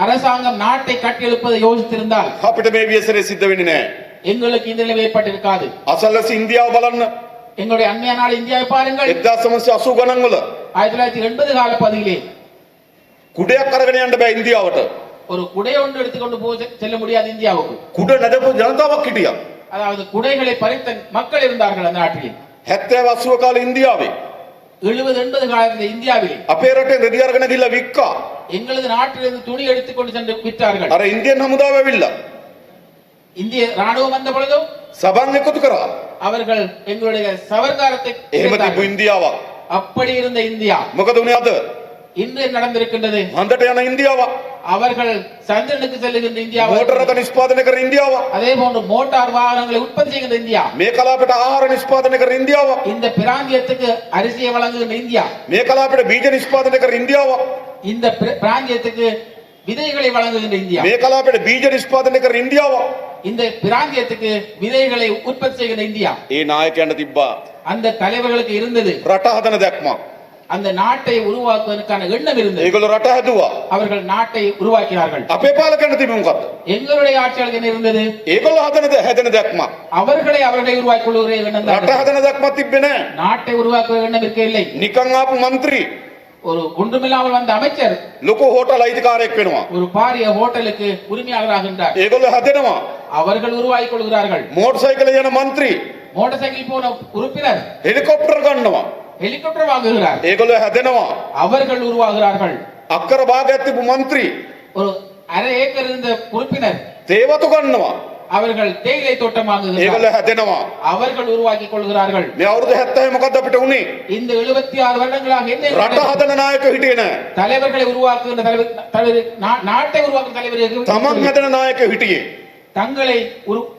அரசாங்கம் நாட்டை கட்டியெழுப்பதை யோசித்திருந்தால் අපිට මේ වියසරේ සිද්ධ වෙන්නේ නැහැ. எங்களுக்கு இந்த நிலைமை ஏற்பட்டிருக்காது. අසල්වැසි ඉන්දියාව බලන්න. எங்களுடைய அண்மைய நாடு இந்தியாவை பாருங்கள். 1980 ගණන් වල 1980 கால பகுதியிலே කුඩයක් අරගෙන යන්න බෑ ඉන්දියාවට. ஒரு குடை ஒன்று எடுத்துக்கொண்டு செல்ல முடியாது இந்தியாவுக்கு. කුඩ නැදපු ජනතාවක් හිටියා. அதாவது குடைகளை பறித்த மக்கள் இருந்தார்கள் அந்த நாட்டிலே. 70 80 කාලේ ඉන්දියාවේ 70 80 காலத்தில் இந்தியாவிலே අපේ රටේ රෙදි අරගෙන ගිහලා වික්කා. எங்களது நாட்டிலிருந்து துணி எடுத்துக்கொண்டு சென்று விற்றார்கள். අර ඉන්දියන් හමුදාව ඇවිල්ලා இந்திய ராணுவம் வந்த பொழுதும் සබන් එකතු කරා. அவர்கள் எங்களுடைய சவர்க்காரத்தை එහෙම තිබු சேர்த்தார்கள். ඉන්දියාවක්. அப்படி இருந்த இந்தியா මොකද උනේ අද? இன்று நடந்திருக்கின்றது. හන්දට යන ඉන්දියාවක්. அவர்கள் சந்திரனுக்கு செல்லுகின்ற இந்தியா, මෝටර රථ නිෂ්පාදනය කරන ඉන්දියාවක්. அதே போன்று மோட்டார் வாகனங்களை உற்பத்தி செய்கின்ற இந்தியா, මේ කලාපයට ආහාර නිෂ්පාදනය කරන ඉන්දියාවක්. இந்த பிராந்தியத்துக்கு அரிசியை வழங்குகின்ற இந்தியா, මේ කලාපයට බීජ නිෂ්පාදනය කරන ඉන්දියාවක්. இந்த பிராந்தியத்துக்கு விதைகளை வழங்குகின்ற இந்தியா, මේ කලාපයට බීජ නිෂ්පාදනය කරන ඉන්දියාවක්. இந்த பிராந்தியத்துக்கு விதைகளை உற்பத்தி செய்கின்ற இந்தியா. ඒ නායකයන්ට තිබ්බා அந்த தலைவர்களுக்கு இருந்தது රට හදන දැක්මක්. அந்த நாட்டை உருவாக்குவதற்கான எண்ணம் இருந்தது. ඒගොල්ලෝ රට හැදුවා. அவர்கள் நாட்டை உருவாக்கினார்கள். අපේ පාලකයන්ට තිබුණ මොකද්ද? எங்களுடைய ஆட்சியாளருக்கு என்ன இருந்தது? ඒගොල්ලෝ හැදෙන දැක්මක්. அவர்களை உருவாக்கிக் கொள்கிற எண்ணம் தான். රට හදන දැක්මක් තිබ්බේ නැහැ. நாட்டை உருவாக்குற எண்ணம் இருக்கவில்லை. නිකන් ආපු മന്ത്രി ஒரு ஒன்றுமில்லாமல் வந்த அமைச்சர் ලොකු හෝටල් අයිතිකාරයෙක් වෙනවා. ஒரு பாரிய ஹோட்டலுக்கு உரிமையாளராகின்றார். ඒගොල්ලෝ හැදෙනවා. அவர்கள் உருவாக்கிக் கொள்கிறார்கள். මෝටර් සයිකලේ යන മന്ത്രി மோட்டார் சைக்கிள் போன உறுப்பினர் හෙලිකොප්ටර් ගන්නවා. ஹெலிகாப்டர் வாங்குகிறார். ඒගොල්ලෝ හැදෙනවා. அவர்கள் உருவாகிறார்கள். අක්කර භාගයක් තිබු മന്ത്രി ஒரு அரை ஏக்கர் இருந்த உறுப்பினர் තේවතු ගන්නවා. அவர்கள் தேயிலை தோட்டம் வாங்குகிறார்கள். ඒගොල්ලෝ හැදෙනවා. அவர்கள் உருவாக்கிக் கொள்கிறார்கள். මේ අවුරුදු 70 මොකද්ද අපිට උනේ? இந்த 76 வருடங்களாக என்ன රට හදන නායක හිටියේ නැහැ. தலைவர்களை உருவாக்குகின்ற நாட்டை உருவாக்குகிற தலைவர்கள் තමන් හැදෙන නායක හිටියේ. தங்களை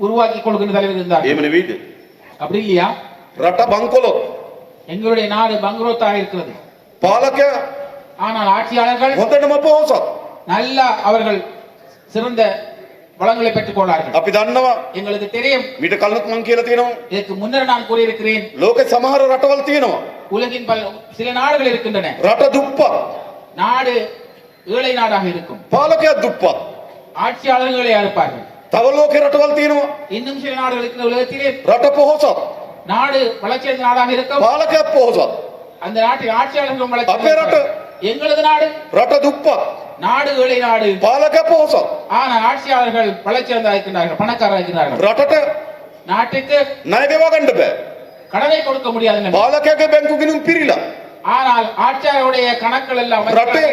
உருவாக்கிக் கொள்கின்ற தலைவர்கள் இருந்தார். එහෙම නෙවෙයිද? அப்படி இல்லையா? රට බංකොලොත් எங்களுடைய நாடு பங்குரோத்தாக இருக்கிறது. පාලකයා ஆனால் ஆட்சியாளர்கள் හොඳටම පොහොසත්. நல்லா அவர்கள் சிறந்த வளங்களை பெற்றுக் கொண்டார்கள். අපි දන්නවා எங்களுக்கு தெரியும். මීට කලින් මම කියලා තියෙනවා இதற்கு முன்னர் நான் கூறியிருக்கிறேன். ලෝකේ සමහර රටවල් තියෙනවා உலகின் சில நாடுகள் இருக்கின்றன. රට දුප්පත්. நாடு ஏழை நாடாக இருக்கும். පාලකයා දුප්පත්. ஆட்சியாளர்களே இருப்பார்கள். තව ලෝකේ රටවල් තියෙනවා இன்னும் சில நாடுகள் இருக்கிற உலகத்திலே රට පොහොසත්. நாடு வளர்ச்சியடைந்த நாடாக இருக்கும். පාලකයාත් පොහොසත්. அந்த நாட்டில் ஆட்சியாளர்களும் අපේ රට எங்களது நாடு රට දුප්පත්. நாடு ஏழை நாடு. පාලකයා පොහොසත්. ஆனால் ஆட்சியாளர்கள் வளர்ச்சியடைந்தா இருக்கிறார்கள், பணக்காரராக இருக்கிறார்கள். රටට நாட்டுக்கு ණය ගෙවා ගන්න බෑ. கடனை கொடுக்க முடியாது. පාලකයාගේ බැංකු ගිණුම් පිරීලා. ஆனால் ஆட்சியாளருடைய கணக்குகள் எல்லாம்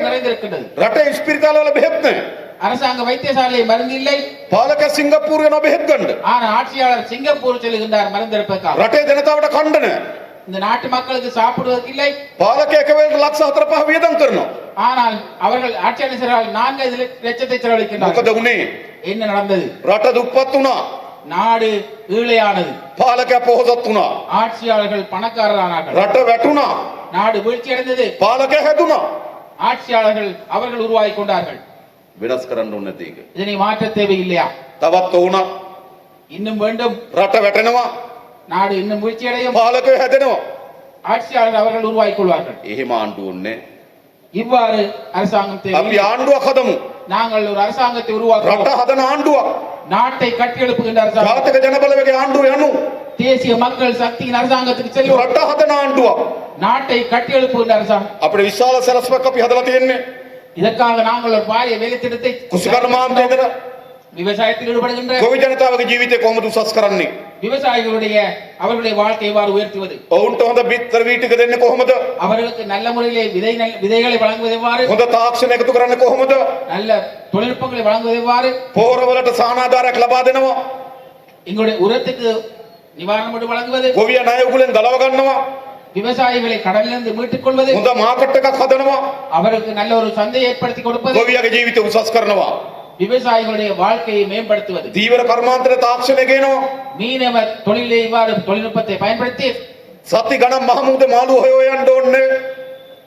நிறைந்திருக்கின்றது. රටේ ඉස්පිරිතාලවල බෙහෙත් නැහැ. அரசாங்க வைத்தியசாலை மருந்து இல்லை. පාලකයා සිංගප්පූරු යනවා බෙහෙත් ගන්න. ஆனால் ஆட்சியாளர் சிங்கப்பூர் செல்கின்றார் மருந்தெடுப்பதற்காக. රටේ ජනතාවට කණ්ඩ නැහැ. இந்த நாட்டு மக்களுக்கு சாப்பிடுவதற்கு இல்லை. පාලකයා එක වෙලට ලක්ෂ 4-5 වියදම් කරනවා. ஆனால் அவர்கள் ஆட்சியாளர் செலவால் 4 லட்சத்தை செலவழிக்கின்றார்கள். මොකද උනේ? என்ன நடந்தது? රට දුප්පත් වුණා. நாடு ஈழையானது. පාලකයා පොහොසත් වුණා. ஆட்சியாளர்கள் பணக்காரரானார்கள். රට වැටුණා. நாடு வீழ்ச்சி அடைந்தது. පාලකයා හැදුණා. ஆட்சியாளர்கள் அவர்கள் உருவாகி கொண்டார்கள். වෙනස් කරන්න ඕනේ නැති එක. இதனை மாற்ற தேவையில்லையா? තවත් වුණා. இன்னும் வேண்டும். රට වැටෙනවා. நாடு இன்னும் வீழ்ச்சி அடையும். පාලකයා හැදෙනවා. ஆட்சியாளர்கள் அவர்கள் உருவாக்கிக் கொள்வார்கள். එහෙම ආණ්ඩු ඕනේ. இவ்வாறு அரசாங்கம் தேவை. අපි ආණ්ඩුවක් හදමු. நாங்கள் ஒரு அரசாங்கத்தை රට உருவாக்குவோம். හදන ආණ්ඩුවක්. நாட்டை கட்டியெழுப்புகின்ற அரசாங்கம். ජාතික ජනබලවේගයේ ආණ්ඩුව යනු. தேசிய மக்கள் சக்தியின் அரசாங்கத்துக்கு செல்வோம். රට හදන ආණ්ඩුවක්. நாட்டை கட்டியெழுப்புகின்ற அரசாங்கம். අපේ විශාල සැලැස්මක් අපි හදලා තියෙන්නේ. இதற்காக நாங்கள் ஒரு பாரிய வேலை திட்டத்தை කුසිකර්මාන්තයේදර விவசாயத்தில் ஈடுபடுகின்ற ගොවි ජනතාවගේ ජීවිතය කොහොමද උසස් කරන්නේ? விவசாயிகளுடைய அவர்களுடைய வாழ்க்கை எவ்வாறு உயர்த்துவது? ඔවුන්ට හොඳ බිත්තර වී ටික දෙන්නේ කොහොමද? அவர்களுக்கு நல்ல முறையிலே விதைகளை வழங்குவது எவ்வாறு? හොඳ තාක්ෂණ එකතු කරන්නේ කොහොමද? நல்ல தொழில்நுட்பங்களை வழங்குவது எவ்வாறு? පොහොරවලට සානාධාරයක් ලබා දෙනවා. எங்களுடைய உரத்துக்கு நிவாரணம் வழங்குவது. ගොවිය ණය උගුලෙන් ගලව ගන්නවා. விவசாயிகளை கடலிலிருந்து மீட்டுக் கொள்வது. හොඳ මාකට් එකක් හදනවා. அவர்களுக்கு நல்ல ஒரு சந்தையை ஏற்படுத்தி கொடுப்பது. ගොවියගේ ජීවිතය උසස් කරනවා. விவசாயிகளுடைய வாழ்க்கையை மேம்படுத்துவது. දීවර කර්මාන්තර තාක්ෂණය ගේනවා. மீனவ தொழிலை இவ்வாறு தொழில்நுட்பத்தை பயன்படுத்தி සති ගණන් මහමුද මාළු හොයෝ යන්න ඕනේ.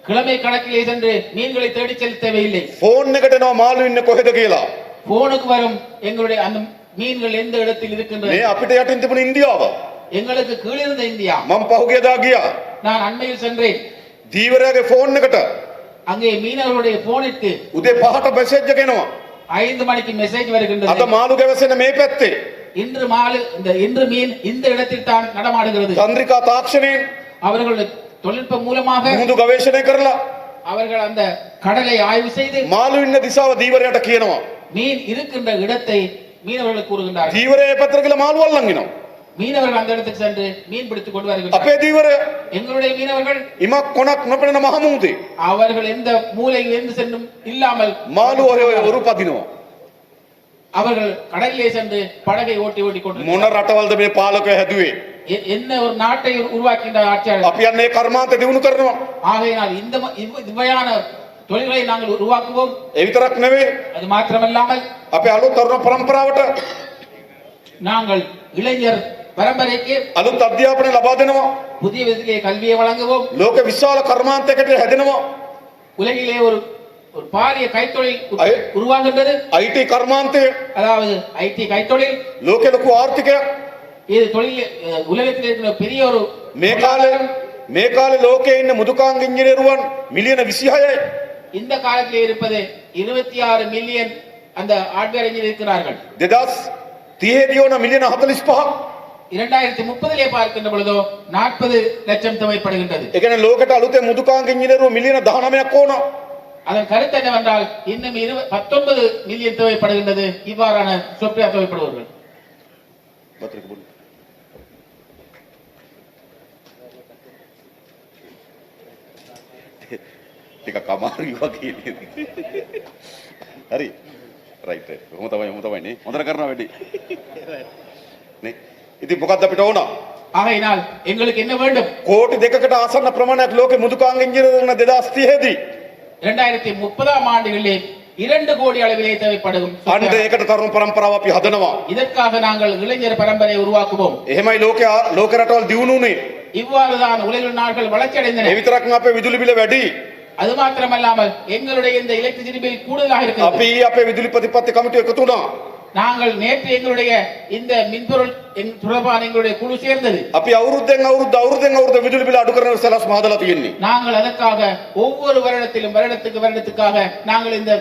கிழமை கணக்கிலே சென்று மீன்களை தேடி செல்ல தேவையில்லை. ෆෝන් එකට එනවා මාළු ඉන්නේ කොහෙද කියලා. போனுக்கு வரும் எங்களுடைய அந்த மீன்கள் எந்த இடத்தில் இருக்கின்றன. මේ අපිට යටින් තිබුණ ඉන්දියාව. எங்களுக்கு கீழிருந்த இந்தியா. මම පහුගියදා ගියා. நான் அண்மையில் சென்றேன். දීවරයාගේ ෆෝන් එකට அங்கே மீனவர்களுடைய போனிற்கு උදේ 5ට මෙසේජ් එක එනවා. 5 மணிக்கு மெசேஜ் வருகின்றது. අද මාළු ගැවසෙන මේ පැත්තේ இன்று மீன் இந்த இடத்தில் தான் நடமாடுகிறது. චන්ද්‍රිකා තාක්ෂණයෙන් அவர்கள் தொழில்நுட்பம் மூலமாக මුහුදු ගවේෂණය කරලා அவர்கள் அந்த கடலை ஆய்வு செய்து මාළු ඉන්න දිශාව දීවරයට කියනවා. மீன் இருக்கின்ற இடத்தை மீனவர்களுக்கு கூறுகின்றார்கள். දීවරයේ පැත්තට ගිහලා මාළු අල්ලන් එනවා. மீனவர்கள் அந்த இடத்துக்கு சென்று மீன் பிடித்துக் கொண்டு வருகின்றனர். අපේ දීවරය எங்களுடைய மீனவர்கள் ඉමක් කොනක් නොපෙනෙන මහ මුහුදේ அவர்கள் எந்த மூலையில் இருந்து சென்றும் இல்லாமல் මාළු ඔය ඔරු පදිනවා. அவர்கள் கடலிலே சென்று படகை ஓட்டி கொண்டு මොන රටවල්ද මේ පාලකය හැදුවේ? என்ன ஒரு நாட்டை உருவாக்கின்ற ஆட்சியாளர். අපි යන්නේ කර්මාන්ත දිනු කරනවා. ஆகையினால் இந்த இவ்வையான தொழில்களை நாங்கள் உருவாக்குவோம். ඒ විතරක් නෙවෙයි அது மாத்திரமல்லாமல் අපේ අලුත් තරුණ පරම්පරාවට நாங்கள் இளைஞர் பரம்பரைக்கு අලුත් අධ්‍යාපනය ලබා දෙනවා. புதிய விதத்திலே கல்வியை வழங்குவோம். ලෝක විශාල කර්මාන්තයකට හැදෙනවා. உலகிலே ஒரு பாரிய கைத்தொழில் உருவாகின்றது. IT කර්මාන්තය அதாவது ஐடி கைத்தொழில் ලෝකෙ ලොකු ආර්ථිකයක්. இது தொழில் உலகத்தில் இருக்கிற பெரிய ஒரு මේ කාලේ ලෝකයේ ඉන්න මුදුකාංග ඉංජිනේරුවන් මිලියන 26යි. இந்த காலத்திலே இருப்பது 26 மில்லியன் அந்த ஹார்ட்வேர் இன்ஜினியர் இருக்கிறார்கள். 2030 දී ඕන මිලියන 45ක්. 2030லே பார்க்கின்ற பொழுதோ 40 லட்சம் தேவைப்படுகின்றது. ඒ කියන්නේ ලෝකෙට අලුතෙන් මුදුකාංග ඉංජිනේරුවෝ මිලියන 19ක් ඕන. அதன் கருத்து என்னவென்றால் இன்னும் 19 மில்லியன் தேவைப்படுகின்றது இவ்வாறான சாஃப்ட்வேர் தேவைப்படுவார்கள். ටිකක් අමාරුයි වගේ නේද? හරි. රයිට්. කොහොම තමයි නේ. හොඳට කරනවා වැඩි. නේ. ඉතින් මොකක්ද අපිට ඕන? ஆகையினால் எங்களுக்கு என்ன வேண்டும்? කෝටි 2කට ආසන්න ප්‍රමාණයක් ලෝකෙ මුදුකාංග ඉංජිනේරුවෝ 2030 දී 2030ஆம் ஆண்டுகளிலே 2 கோடி அளவிலே தேவைப்படும். අන්න ඒකට තරුණ පරම්පරාව අපි හදනවා. இதற்காக நாங்கள் இளைஞர் பரம்பரை உருவாக்குவோம். එහෙමයි ලෝක රටවල් දියුණුනේ. இவ்வாறுதான் உலகில் நாடுகள் வளர்ச்சி அடைந்தன. ඒ විතරක් නෙවෙයි අපේ විදුලි බිල වැඩි. அது மாத்திரமல்லாமல் எங்களுடைய இந்த எலக்ட்ரிசிட்டி பில் கூடுதலாக இருக்கிறது. අපි අපේ විදුලි ප්‍රතිපත්ති කමිටුව එකතු වුණා. நாங்கள் நேற்று எங்களுடைய இந்த மின்பொருள் தொடர்பான எங்களுடைய குழு சேர்ந்தது. අපි අවුරුද්දෙන් අවුරුද්ද විදුලி බිල අඩු කරන සලස්ම හදලා තියෙන්නේ. நாங்கள் அதற்காக ஒவ்வொரு வருடத்துக்காக நாங்கள் இந்த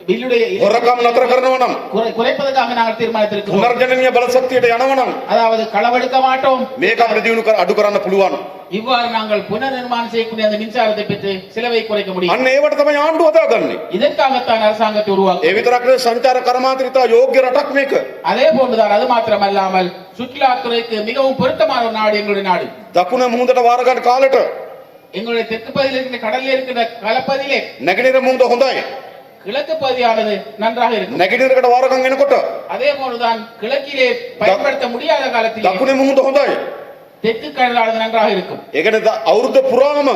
பில்லுடைய හොරකම් නතර කරනවා නම් குறைப்பதற்காக நாங்கள் தீர்மானித்திருக்கிறோம். පුනර්ජනනීය බල ශක්තියට යනවා නම් அதாவது களவெடுக்க மாட்டோம். මේක අපිට දිනු අඩු කරන්න පුළුවන්. இவ்வாறு நாங்கள் புனர்நிர்மாணம் செய்யக்கூடிய அந்த மின்சாரத்தை பெற்று செலவை குறைக்க முடியும். අන්න ඒවට තමයි ආණ්ඩුව හදාගන්නේ. இதற்காகத்தான் அரசாங்கத்தை உருவாக்கும். ඒ විතරක් නෙවෙයි සංචාර කර්මාන්තරිතා යෝග්‍ය රටක් මේක. அதே போன்றுதான் அது மாத்திரமல்லாமல் சுற்றுலாத்துறைக்கு மிகவும் பொருத்தமான ஒரு நாடு எங்களுடைய நாடு. දකුණ මුහුදට වාර ගන්න කාලෙට எங்களுடைய தெற்கு பகுதியில் இருக்கிற கடலில் இருக்கிற கலப்பகுதியிலே නැගෙනහිර මුහුද හොඳයි. கிழக்கு பகுதியானது நன்றாக இருக்கும். නැගෙනහිරකට වාර ගන්න එනකොට அதே போன்றுதான் கிழக்கிலே பயன்படுத்த முடியாத காலத்தில் දකුණේ මුහුද හොඳයි. தெற்கு கடலானது நன்றாக இருக்கும். ඒ කියන්නේ අවුරුද්ද පුරාම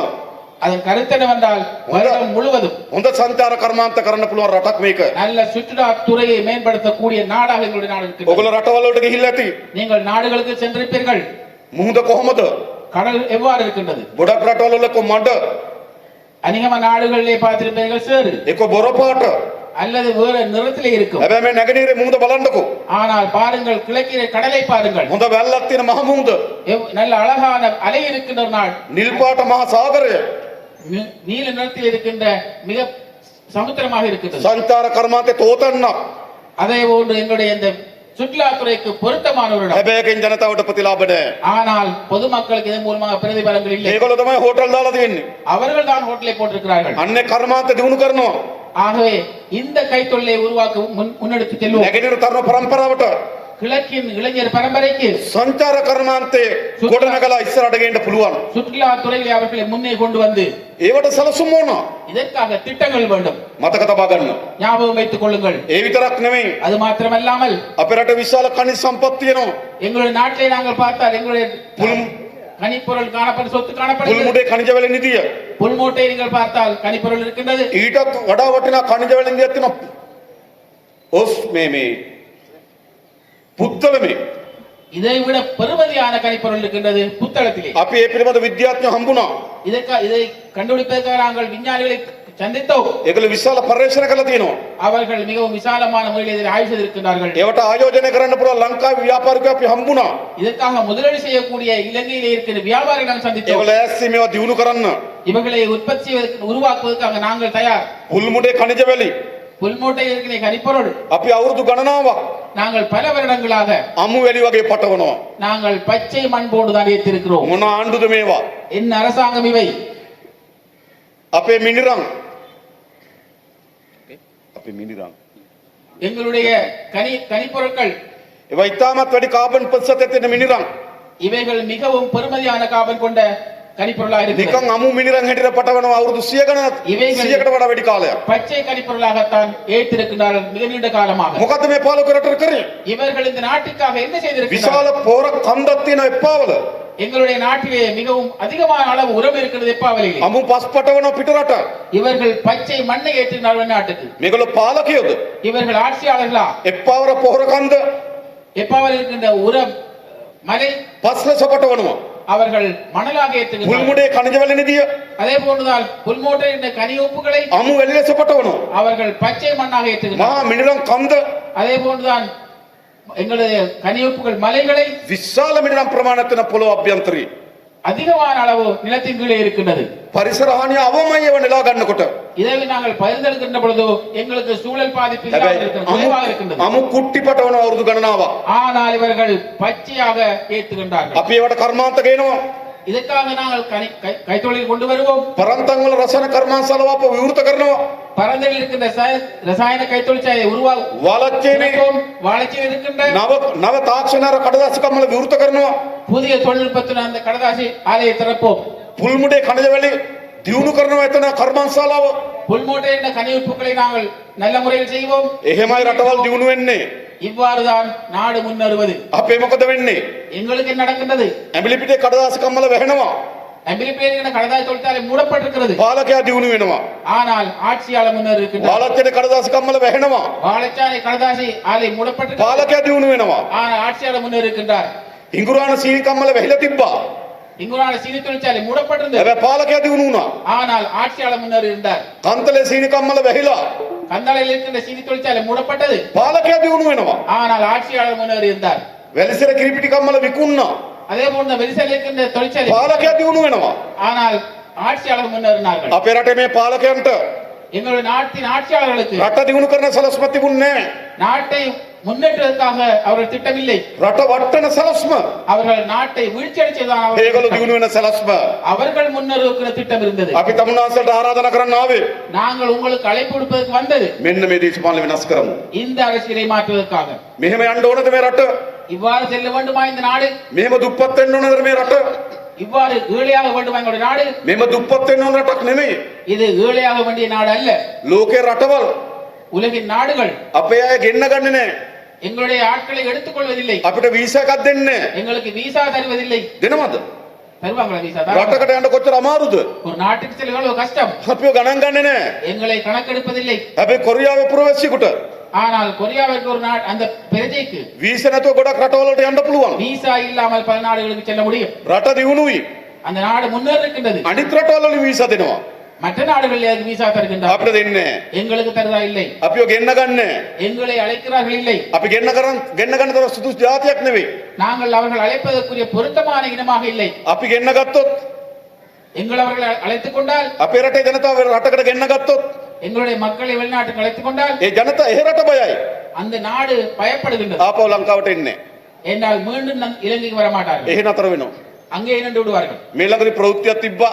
அதன் கருத்து என்னவென்றால் வருடம் முழுவதும் හොඳ සංචාර කර්මාන්ත කරන්න පුළුවන් රටක් මේක. நல்ல சுற்றுலா துறையை மேம்படுத்தக்கூடிய நாடாக எங்களுடைய நாடு இருக்கிறது. ඔයගොල්ලෝ රටවල් වලට ගිහිල්ලා ඇති. நீங்கள் நாடுகளுக்கு சென்றிருப்பீர்கள். මුහුද කොහොමද? கடல் எவ்வாறு இருக்கின்றது? ගොඩක් රටවල් වල කො මඩ அநேகமான நாடுகளிலே பார்த்திருப்பீர்கள் சேறு එක බොර පාට. அல்லது வேற நிறத்திலே இருக்கும். හැබැයි මේ නැගෙනහිර මුහුද බලන්නකෝ. ஆனால் பாருங்கள் கிழக்கிலே கடலை பாருங்கள். හොඳ වැල්ලක් තියෙන මහ මුහුද. நல்ல அழகான அலை இருக்கின்ற நாள். නිල් පාට මහ සාගරය. நீல நிறத்தில் இருக்கின்ற மிக சமுத்திரமாக இருக்கிறது. සංචාර කර්මාන්තේ තෝතන්නක්. அதே போன்று எங்களுடைய இந்த சுற்றுலாத்துறைக்கு பொருத்தமான ஒரு இடம். හැබැයි ඒකෙන් ජනතාවට ප්‍රතිලාභ නැහැ. ஆனால் பொதுமக்களுக்கு இதன் மூலமாக பிரதிபலங்கள் இல்லை. ඒගොල්ලෝ තමයි හෝටල් දාලා තියෙන්නේ. அவர்கள் தான் ஹோட்டலை போட்டிருக்கிறார்கள். අන්නේ කර්මාන්ත දිනු කරනවා. ஆகவே இந்த கைத்தொழிலை உருவாக்க முன்னெடுத்து செல்வோம். නැගෙනහිර තරුණ පරම්පරාවට கிழக்கின் இளைஞர் பரம்பரைக்கு සංචාර කර්මාන්තේ ගොඩනගලා ඉස්සරහට ගෙන්න පුළුවන්. சுற்றுலா துறையிலே அவர்களை முன்னே கொண்டு வந்து ඒවට සලසුම් ඕන. இதற்காக திட்டங்கள் வேண்டும். මතක තබා ගන්න. ஞாபகம் வைத்துக் கொள்ளுங்கள். ඒ විතරක් නෙමෙයි. அது மாத்திரமல்லாமல் අපේ රට විශාල කනිජ සම්පත් තියෙනවා. எங்களுடைய நாட்டிலே நாங்கள் பார்த்தால் எங்களுடைய கனிப்பொருள் காணப்படும் சொத்து காணப்படுகிறது. පුල්මුඩේ කනිජ වලින් නිදිය. புல்மூட்டை நீங்கள் பார்த்தால் கனிப்பொருள் இருக்கின்றது. ඊටත් වඩා වටිනා කනිජ වලින් නිදියක් තියෙනවා. ඔස් මේ පුත්තලමේ இதை விட பெருமதியான கனிப்பொருள் இருக்கின்றது புத்தளத்திலே. අපි ඒ පිළිබඳ විද්‍යාඥයෝ හම්බුණා. இதை கண்டுபிடிப்பதற்காக நாங்கள் விஞ்ஞானிகளை சந்தித்தோம். ඒගොල්ලෝ විශාල පරීක්ෂණ කරලා තියෙනවා. அவர்கள் மிகவும் விசாலமான முறையில் இதை ஆய்வு செய்திருக்கிறார்கள். ඒවට ආයෝජනය කරන්න පුළුවන් ලංකාවේ ව්‍යාපාරිකයෝ අපි හම්බුණා. இதற்காக முதலீடு செய்யக்கூடிய இலங்கையிலே இருக்கிற வியாபாரிகளை நாங்கள் சந்தித்தோம். ඒගොල්ලෝ ඇස්සි මේවා දිනු කරන්න. இவர்களை உற்பத்தி செய்வதற்கு உருவாக்குவதற்காக நாங்கள் தயார். පුල්මුඩේ කනිජ වැලි புல்மூட்டை இருக்கிற கனிப்பொருள் අපි අවුරුදු ගණනාවක් நாங்கள் பல வருடங்களாக අමු වැලි වගේ පටවනවා. நாங்கள் பச்சை மண் போன்றுதான் ஏற்றிருக்கிறோம். මොන ආණ්ඩුද මේවා? என்ன அரசாங்கம் இவை? අපේ මිනිරන්. අපේ මිනිරන්. எங்களுடைய கனிப்பொருட்கள் ඒවා ඉතාමත් වැඩි කාබන් පොත්සත් ඇතින මිනිරන්. இவைகள் மிகவும் பெருமதியான காபன் கொண்ட கனிப்பொருளாக இருக்கிறது. නිකන් අමු මිනිරන් හැටියට පටවනවා අවුරුදු 100 ගණනක්. இவைகள் 100කට වඩා වැඩි කාලයක්. பச்சை கனிப்பொருளாகத்தான் ஏற்றிருக்கிறார்கள் மிக நீண்ட காலமாக. මොකද මේ පාලකරට කරේ? இவர்கள் இந்த நாட்டுக்காக என்ன செய்திருக்கிறார்கள்? විශාල පෝර කන්දක් තියෙන එපාවල. எங்களுடைய நாட்டிலே மிகவும் அதிகமான அளவு உரம் இருக்கிறது எப்பாவலிலே. අමු පස් පටවනවා පිට රට. இவர்கள் பச்சை மண்ணை ஏற்றினார்கள் நாட்டுக்கு. මේගොල්ලෝ පාලකයෝද? இவர்கள் ஆட்சியாளர்களா? එපාවර පෝර කන්ද எப்பாவல் இருக்கின்ற உரம் மலை පස්ලස පටවනවා. அவர்கள் மணலாக ஏற்றுகிறார்கள். මුල්මුඩේ කණජ වල නිදිය அதே போன்றுதான் புல்மோட்டை என்ற கனி உப்புகளை අමු වැලිලස පටවනවා. அவர்கள் பச்சை மண்ணாக ஏற்றுகிறார்கள். මහා මිනිරන් කන්ද அதே போன்றுதான் எங்களுடைய கனியுப்புகள் மலைகளை විශාල මිනිරන් ප්‍රමාණයක් වෙන පොළොව අභ්‍යන්තරේ அதிகமான அளவு நிலத்தின் கீழே இருக்கின்றது. පරිසර හානිය අවමයි ඒව නෙලා ගන්නකොට இதை நாங்கள் பரிந்தெடுக்கின்ற பொழுது எங்களுக்கு சூழல் பாதிப்பு இல்லாமல் இருக்கிறது, குறைவாக இருக்கின்றது. අමු කුට්ටි පටවන අවුරුදු ගණනාවක්. ஆனால் இவர்கள் பச்சையாக ஏற்றுகின்றார்கள். අපි ඒවට කර්මාන්ත ගේනවා. இதற்காக நாங்கள் கைத்தொழில் கொண்டு வருவோம். පරන්තන් වල රසායන කර්මාන්තවල අප විවෘත කරනවා. பரந்தல் இருக்கின்ற ரசாயன கைத்தொழிற்சாலை වාලච්චේනේ வாழைச்சியில் இருக்கின்ற නව තාක්ෂණ කඩදාසි කම්මල විවෘත කරනවා. புதிய தொழில்நுட்பத்துடன் அந்த கடதாசி ஆலையை திறப்போம். පුල්මුඩේ කණජ වැලි දියුණු කරනවා එතන කර්මාන්තශාලාව. புல்மோட்டை என்ற கனியுப்புகளை நாங்கள் நல்ல முறையில் செய்வோம். එහෙමයි රටවල් දියුණු වෙන්නේ. இவ்வாறுதான் நாடு முன்னேறுவது. අපේ මොකද වෙන්නේ? எங்களுக்கு என்ன நடக்கின்றது? ඇඹිලිපිටේ කඩදාසි කම්මල වැහෙනවා. அம்பிலிப்பேரின கடதாசி தொழிற்சாலை மூடப்பட்டிருக்கிறது. පාලකයා දියුණු වෙනවා. ஆனால் ஆட்சியாளர் முன்னர் இருக்கின்றார். වාලච්චේනේ කඩදාසි කම්මල වැහෙනවා. வாழைச்சாலை கடதாசி ஆலை மூடப்பட்டிருக்கிறது. පාලකයා දියුණු වෙනවා. ஆனால் ஆட்சியாளர் முன்னர் இருக்கின்றார். ඉංගුරාණ සීනි කම්මල වැහිලා තිබ්බා. இங்குறான சீனி தொழிற்சாலை மூடப்பட்டிருந்தது. හැබැයි පාලකයා දියුණු වුණා. ஆனால் ஆட்சியாளர் முன்னர் இருந்தார். කන්තලේ සීනි කම්මල වැහිලා கந்தாலையில் இருக்கின்ற சீனி தொழிற்சாலை மூடப்பட்டது. පාලකයා දියුණු වෙනවා. ஆனால் ஆட்சியாளர் முன்னர் இருந்தார். වැලිසර කිරිපිටි කම්මල විකුණනවා. அதே போன்ற வெலிசல் இருக்கின்ற தொழிற்சாலை පාලකයා දියුණු වෙනවා. ஆனால் ஆட்சியாளர் முன்னேறினார்கள். අපේ රටේ මේ පාලකයන්ට எங்களுடைய நாட்டின் ஆட்சியாளர்களுக்கு රට දියුණු කරන සලස්ම තිබුණේ නැහැ. நாட்டை முன்னேற்றத்துக்காக அவர்கள் திட்டமில்லை. රට වට්ටන සලස්ම அவர்கள் நாட்டை வீழ்ச்சியடைச்சதான் ඒගොල්ලෝ දියුණු වෙන සලස්ම அவர்கள் முன்னேறுகிற திட்டம் இருந்தது. අපි තමුන්නාන්සලට ආරාධනා කරන්න ආවේ நாங்கள் உங்களுக்கு அழைப்பு விடுப்பதற்கு வந்தது මෙන්න මේ දේශපාලන වෙනස් කරමු. இந்த அரசியலை மாற்றுவதற்காக. මෙහෙම යන්න ඕනද මේ රට? இவ்வாறு செல்ல வேண்டுமா இந்த நாடு? මෙහෙම දුප්පත් වෙන්න ඕනද මේ රට? இவ்வாறு ஏழையாக வேண்டுமா எங்களுடைய நாடு? මෙහෙම දුප්පත් වෙන්න ඕන රටක් නෙමෙයි. இது ஏழையாக வேண்டிய நாடு அல்ல. ලෝකේ රටවල් உலகின் நாடுகள் අපේ අය ගෙන්න ගන්නේ නැහැ. எங்களுடைய ஆட்களை எடுத்துக் கொள்வதில்லை. අපිට වීසා එකක් දෙන්නේ නැහැ. எங்களுக்கு விசா தருவதில்லை. දෙනවද? தருவாங்களா விசா? රටකට යන්න කොච්චර අමාරුද? ஒரு நாட்டுக்கு செல்ல எவ்வளவு கஷ்டம். අපිව ගණන් ගන්නේ නැහැ. எங்களை கணக்கெடுப்பதில்லை. හැබැයි කොරියාවේ පුරවැසියෙකුට ஆனால் கொரியாவிற்கு ஒரு நாடு அந்த பிரஜைக்கு වීසා නැතුව ගොඩක් රටවලට යන්න පුළුවන්. விசா இல்லாமல் பல நாடுகளுக்கு செல்ல முடியும். රට දියුණුයි. அந்த நாடு முன்னேறிருக்கின்றது. අනිත් රටවල වීසා දෙනවා. மற்ற நாடுகளில் விசா தருகின்றார். අපිට දෙන්නේ නැහැ. எங்களுக்கு தருதா இல்லை. අපිව ගෙන්න ගන්නෑ. எங்களை அழைக்கிறார்கள் இல்லை. අපි ගෙන්න ගන්න තර සුදුසු ජාතියක් නෙවෙයි. நாங்கள் அவர்கள் அழைப்பதற்குரிய பொருத்தமான இனமாக இல்லை. අපි ගෙන්න ගත්තොත් எங்களை அவர்கள் அழைத்துக் கொண்டால் අපේ රටේ ජනතාව රටකට ගෙන්න ගත්තොත් எங்களுடைய மக்களை வெளிநாட்டுக்கு அழைத்துக் கொண்டால் ඒ ජනතාව එහෙ රට බයයි. அந்த நாடு பயப்படுகின்றது. ආපහු ලංකාවට එන්නේ. என்றால் மீண்டும் இலங்கைக்கு வர மாட்டார்கள். එහෙ නතර වෙනවා. அங்கே நின்று விடுவார்கள். මේ ළඟදී ප්‍රවෘත්තියක් තිබ්බා.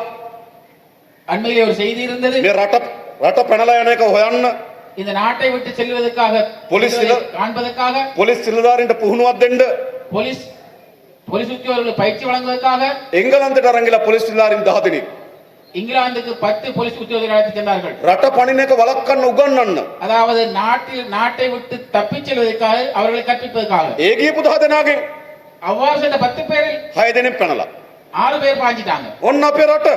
அண்மையிலே ஒரு செய்தி இருந்தது. මේ රට පැනලා යන එක හොයන්න இந்த நாட்டை விட்டு செல்வதற்காக காண்பதற்காக පොලිස් නිලධාරීන්ට පුහුණුවක් දෙන්න போலீஸ் உத்தியோகர்களுக்கு பயிற்சி வழங்குவதற்காக එංගලන්තයට අරන් ගිහලා පොලිස් නිලධාරීන් 10 දෙනෙක් இங்கிலாந்துக்கு 10 போலீஸ் உத்தியோகர்கள் அழைத்து சென்றார்கள். රට පනින එක වළක්වන්න උගන්වන්න. அதாவது நாட்டை விட்டு தப்பிச் செல்வதற்காக அவர்களை கற்பிப்பதற்காக. ඒ ගියපු 10 දෙනාගෙන් அவ்வாறு சென்ற 10 பேரில் 6 දෙනෙක් පැනලා. 6 பேர் பாஞ்சிட்டாங்க. ඔන්න අපේ රට.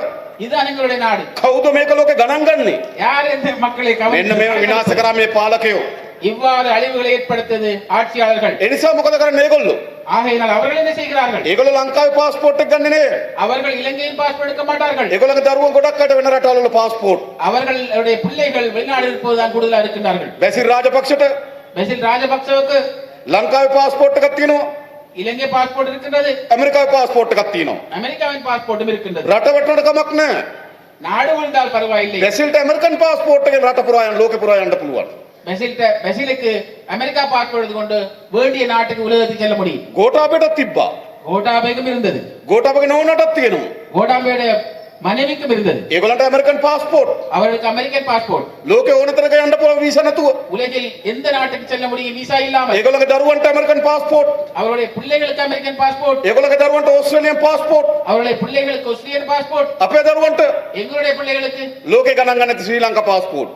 இதுதான் எங்களுடைய நாடு. කවුද මේක ලෝකේ ගණන් ගන්නේ? யார் இந்த மக்களை මෙන්න මේව විනාශ කරා මේ පාලකයෝ. இவ்வாறு அழிவுகளை ஏற்படுத்தது ஆட்சியாளர்கள். ඒ නිසා මොකද කරන්නේ ඒගොල්ලෝ? ஆகையினால் அவர்கள் என்ன செய்கிறார்கள்? ඒගොල්ලෝ ලංකාවේ පාස්පෝර්ට් එක ගන්නේ නේ. அவர்கள் இலங்கையின் பாஸ்போர்ட் எடுக்க மாட்டார்கள். ඒගොල්ලන්ගේ දරුවෝ ගොඩක් අයට වෙන රටවල පාස්පෝර්ට්. அவர்களுடைய பிள்ளைகள் வெளிநாடு இருப்பதுதான் கூடுதலா இருக்கின்றார்கள். බැසිල් රාජපක්ෂට பெசில் ராஜபக்சவுக்கு ලංකාවේ පාස්පෝර්ට් එකක් තියෙනවා. இலங்கை பாஸ்போர்ட் இருக்கின்றது. ඇමරිකාවේ පාස්පෝර්ට් එකක් තියෙනවා. அமெரிக்காவின் பாஸ்போர்ட்டும் இருக்கின்றது. රට වටනට කමක් නැහැ. நாடு விழுந்தால் பரவாயில்லை. බැසිල්ට ඇමරිකන් පාස්පෝර්ට් එකෙන් රට පුරා යන්න ලෝකේ පුරා යන්න පුළුවන්. பசிலுக்கு அமெரிக்கா பாஸ்போர்ட் கொண்டு வேண்டிய நாட்டுக்கு உலகத்துக்கு செல்ல முடியும். ගෝඨාභයටත් තිබ්බා. கோட்டாபேக்கும் இருந்தது. ගෝඨාභයගේ නෝනටත් තියෙනවා. கோட்டாபேடைய மனைவிக்கும் இருந்தது. ඒගොල්ලන්ට ඇමරිකන් පාස්පෝර්ට්. அவர்களுக்கு அமெரிக்கன் பாஸ்போர்ட். ලෝකේ ඕන තැනක යන්න පුළුවන් වීසා නැතුව. உலகில் எந்த நாட்டுக்கு செல்ல முடியும் விசா இல்லாமல். ඒගොල්ලන්ගේ දරුවන්ට ඇමරිකන් පාස්පෝර්ට්. அவருடைய பிள்ளைகளுக்கு அமெரிக்கன் பாஸ்போர்ட். ඒගොල්ලන්ගේ දරුවන්ට ඕස්ට්‍රේලියානු පාස්පෝර්ට්. அவருடைய பிள்ளைகளுக்கு ஆஸ்திரேலியன் பாஸ்போர்ட். අපේ දරුවන්ට எங்களுடைய பிள்ளைகளுக்கு ලෝකේ ගණන් ගන්න ශ්‍රී ලංකා පාස්පෝර්ට්.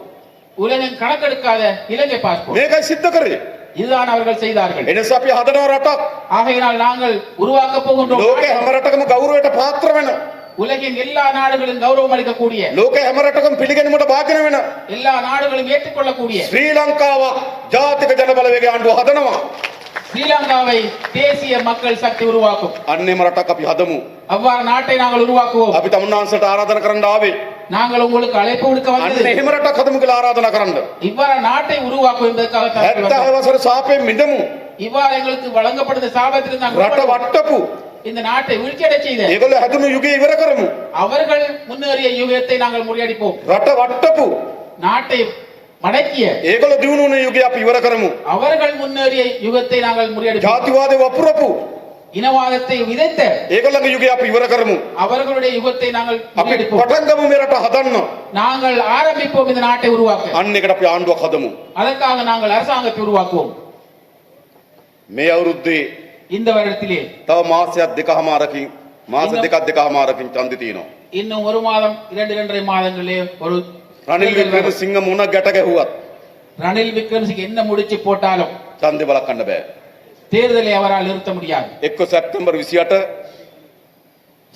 உலகம் கணக்கெடுக்காத இலங்கை பாஸ்போர்ட். මේකයි සිද්ධ කරේ. இதுதான் அவர்கள் செய்தார்கள். එනිසා අපි හදනවා රටක්. ஆகையினால் நாங்கள் உருவாக்க போகின்றோம் ලෝකේ හැම රටකම ගෞරවයට පාත්‍ර වෙන. உலகின் எல்லா நாடுகளும் கௌரவம் அளிக்கக்கூடிய, ලෝකේ හැම රටකම පිළිගැනීමට භාජන වෙන எல்லா நாடுகளும் ஏற்றுக்கொள்ளக்கூடிய ශ්‍රී ලංකාවක් ජාතික ජන බලවේගයේ ආණ්ඩුව හදනවා. ஸ்ரீலங்காவை தேசிய மக்கள் சக்தி உருவாக்கும். අන්නේම රටක් අපි හදමු. அவ்வாறு நாட்டை நாங்கள் உருவாக்குவோம். අපි තමුන්නාන්සට ආරාධනා කරන්න ආවේ. நாங்கள் உங்களுக்கு அழைப்பு விடுக்க අන්න வந்தது එහෙම රටක් හදමු කියලා ආරාධනා කරන්න. இவ்வாறு நாட்டை உருவாக்கும் என்பதற்காக தான் நாங்கள் 70 வந்தோம். වසර සාපයෙන් මිදමු. இவ்வாறு எங்களுக்கு வழங்கப்படுத்த சாபத்திலிருந்து நாங்கள் රට වට්ටපු. இந்த நாட்டை வீழ்ச்சியடை செய்த ඒගොල්ලෝ හැදුණු යුගය ඉවර කරමු. அவர்கள் முன்னேறிய யுகத்தை நாங்கள் முறியடிப்போம். රට වට්ටපු. நாட்டை மடக்கிய ඒගොල්ලෝ දිනු වුණ යුගය අපි ඉවර කරමු. அவர்கள் முன்னேறிய யுகத்தை நாங்கள் முறியடிப்போம். ජාතිවාදේ වපුරපු. இனவாதத்தை விதைத்த ඒගොල්ලන්ගේ යුගය අපි ඉවර කරමු. அவர்களுடைய யுகத்தை நாங்கள் අපි முறியடிப்போம். පටන් ගමු මේ රට හදන්න. நாங்கள் ஆரம்பிப்போம் இந்த நாட்டை உருவாக்க. අන්න එකට අපි ආණ්ඩුවක් හදමු. அதற்காக நாங்கள் அரசாங்கத்தை உருவாக்குவோம். මේ අවුරුද්දේ இந்த வருடத்திலே තව මාසයක් දෙකමාරකින් මාස දෙකමාරකින් ඡන්දෙ තියෙනවා. இன்னும் ஒரு மாதம் 2.5 மாதங்களே ஒரு රනිල් වික්‍රමසිංහ මොන ගැට ගැහුවත් ரணில் விக்ரமசிங்க என்ன முடிச்சு போட்டாலும் ඡන්දෙ බලකන්න බෑ. தேர்தலை அவரால் நிறுத்த முடியாது. එක්ක සැප්තැම්බර් 28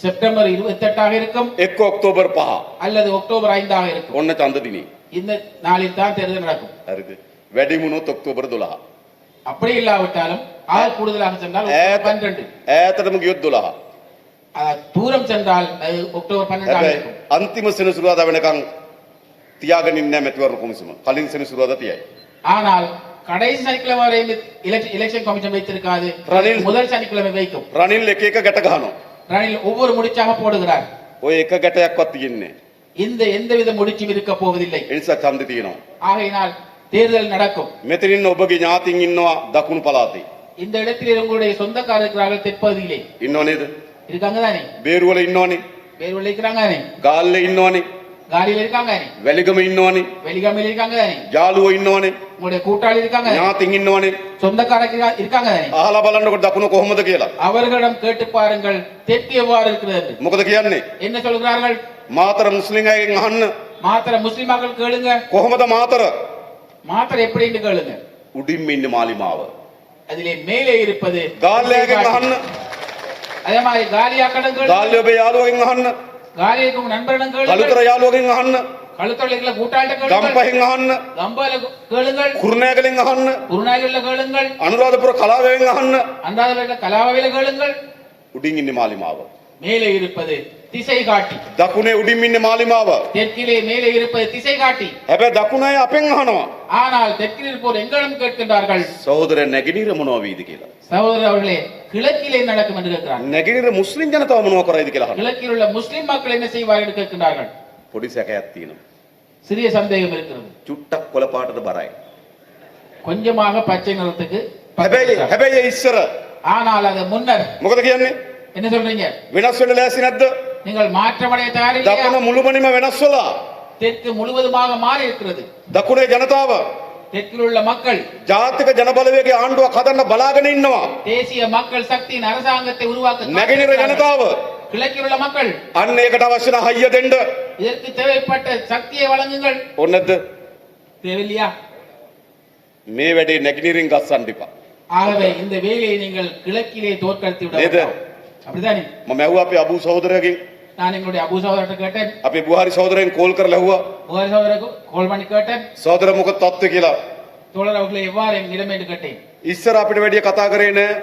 செப்டம்பர் 28ஆக இருக்கும் එක්ක ඔක්තෝබර් 5 அல்லது அக்டோபர் 5ஆக இருக்கும். ඔන්න ඡන්ද දිනේ. இந்த நாளில் தான் தேர்தல் நடக்கும். හරිද? වැඩි වුණොත් ඔක්තෝබර් 12. அப்படி இல்லாவிட்டாலும் ஆள் கூடுதலாக சென்றால் அக்டோபர் 12. ඈතටම ගියොත් 12. தூரம் சென்றால் அது அக்டோபர் 12ஆக හැබැයි இருக்கும். අන්තිම සෙනසුරාදා වෙනකන් තියාගෙන ඉන්නේ නැහැ මැතිවරණ කොමිසම. කලින් සෙනසුරාදා තියයි. ஆனால் கடைசி சனிக்கிழமை வரை எலெக்ஷன் கமிஷன் வைத்திருக்காது. ரணில் முதல் சனிக்கிழமை வைக்கும். රනිල් එක එක ගැට ගහනවා. ரணில் ஒவ்வொரு முடிச்சாக போடுகிறார். ඔය එක ගැටයක්වත් තියෙන්නේ. இந்த எந்தவித முடிச்சும் இருக்க போவதில்லை. ඒ නිසා ඡන්දෙ තියෙනවා. ஆகையினால் தேர்தல் நடக்கும். මෙතනින් ඉන්න ඔබගේ ඥාතින් ඉන්නවා දකුණු පළාතේ. இந்த இடத்தில் உங்களுடைய சொந்தக்காரர் இருக்கிறார்கள் தெற்பகுதியிலே. ඉන්නව නේද? இருக்காங்க தானே? බේරුවල ඉන්නවනේ. வேறு இருக்கிறாங்க தானே? ගාල්ලේ ඉන්නවනේ. காலியில் இருக்காங்க தானே? වැලිගම ඉන්නවනේ. வெளிகாமையில் இருக்காங்க தானே? යාළුවෝ ඉන්නවනේ. உங்களுடைய கூட்டாளி இருக்காங்க தானே? ඥාතින් ඉන්නවනේ. சொந்தக்காரர் இருக்காங்க தானே? අහලා බලන්නකොට දකුණ කොහොමද කියලා. அவர்களிடம் கேட்டு பாருங்கள் தெற்கு எவ்வாறு இருக்கிறது என்று. මොකද කියන්නේ? என்ன சொல்கிறார்கள்? මාතර මුස්ලිම් අයගෙන් අහන්න. மாத்திர முஸ்லிம் மக்கள் கேளுங்க. කොහොමද මාතර? மாத்திர எப்படின்னு கேளுங்க. උඩින්ම ඉන්න මාලිමාව. அதிலே மேலே இருப்பது ගාල්ලෑගෙන් අහන්න. அதே மாதிரி காலியா கடன் கேளுங்க. ගාල්ලේ ඔබේ යාළුවගෙන් අහන්න. காலியாக்கும் நண்பரிடம் கேளுங்க. කලුතර යාළුවගෙන් අහන්න. கழுத்தொழில கூட்டாளிட்ட கேளுங்கள். ගම්පහෙන් අහන්න. கம்பால கேளுங்கள். කුරුණෑගලෙන් අහන්න. குருநாயகல்ல கேளுங்கள். අනුරාධපුර කලාවෙන් අහන්න. அன்றாதவர்கள கலாவையில கேளுங்கள். උඩින් ඉන්නේ මාලිමාව. மேலே இருப்பது திசை காட்டி. දකුණේ උඩින් ඉන්නේ මාලිමාව. தெற்கிலே மேலே இருப்பது திசை காட்டி. හැබැයි දකුණේ අපෙන් අහනවා. ஆனால் தெற்கில் இருப்போர் எங்களிடம் கேட்கின்றார்கள். සහෝදර නැගිනිර මොනවා වේද කියලා. சகோதரர் அவர்களே கிழக்கிலே நடக்கும் என்று கேட்கிறார்கள். නැගිනිර මුස්ලිම් ජනතාව මොනවා කරයිද කියලා අහනවා. கிழக்கில் உள்ள முஸ்லிம் மக்கள் என்ன செய்வார்கள் என்று கேட்கின்றார்கள். පොඩි සැකයක් තියෙනවා. சிறிய சந்தேகம் இருக்கிறது. චුට්ටක් කොළ පාටද බරයි. கொஞ்சமாக பச்சை நிறத்துக்கு හැබැයි ඉස්සර ஆனால் அது முன்னர் මොකද කියන්නේ? என்ன சொல்றீங்க? වෙනස් වෙන්න ලෑස්ති නැද්ද? நீங்கள் மாற்றமடைய தயாரில்லையா? දකුණ මුළුමනින්ම වෙනස් වෙලා. தெற்கு முழுவதுமாக மாறி இருக்கிறது. දකුණේ ජනතාව தெற்கில் உள்ள மக்கள் ජාතික ජන බලවේගයේ ආණ්ඩුවක් හදන්න බලාගෙන ඉන්නවා. தேசிய மக்கள் சக்தியின் அரசாங்கத்தை உருவாக்க නැගිනිර ජනතාව கிழக்கில் உள்ள மக்கள் අන්න ඒකට අවශ්‍ය නැ හයිය දෙන්න. இதற்கு தேவைப்பட்ட சக்தியை வழங்குங்கள். ඕනේ නැද්ද? தேவையில்லையா? මේ වැඩේ නැගිනිරින් ගස්සන්න එපා. ஆகவே இந்த வேலையை நீங்கள் கிழக்கிலே தோற்கடித்து விட නේද? வேண்டாம். அப்படிதானே? මම ඇහුවා අපේ අබූ සහෝදරයාගෙන් நான் எங்களுடைய அபு சகோதரர்கிட்ட கேட்டேன். අපේ බුහාරි සහෝදරයන් කෝල් කරලා ඇහුවා புகாரி சகோதரருக்கு கால் பண்ணி கேட்டேன். සහෝදර මොකද තත්ත්වය කියලා. தோழர் அவர்களை எவ்வாறு நிலைமை என்று கேட்டேன். ඉස්සර අපිට වැඩිය කතා කරේ නෑ.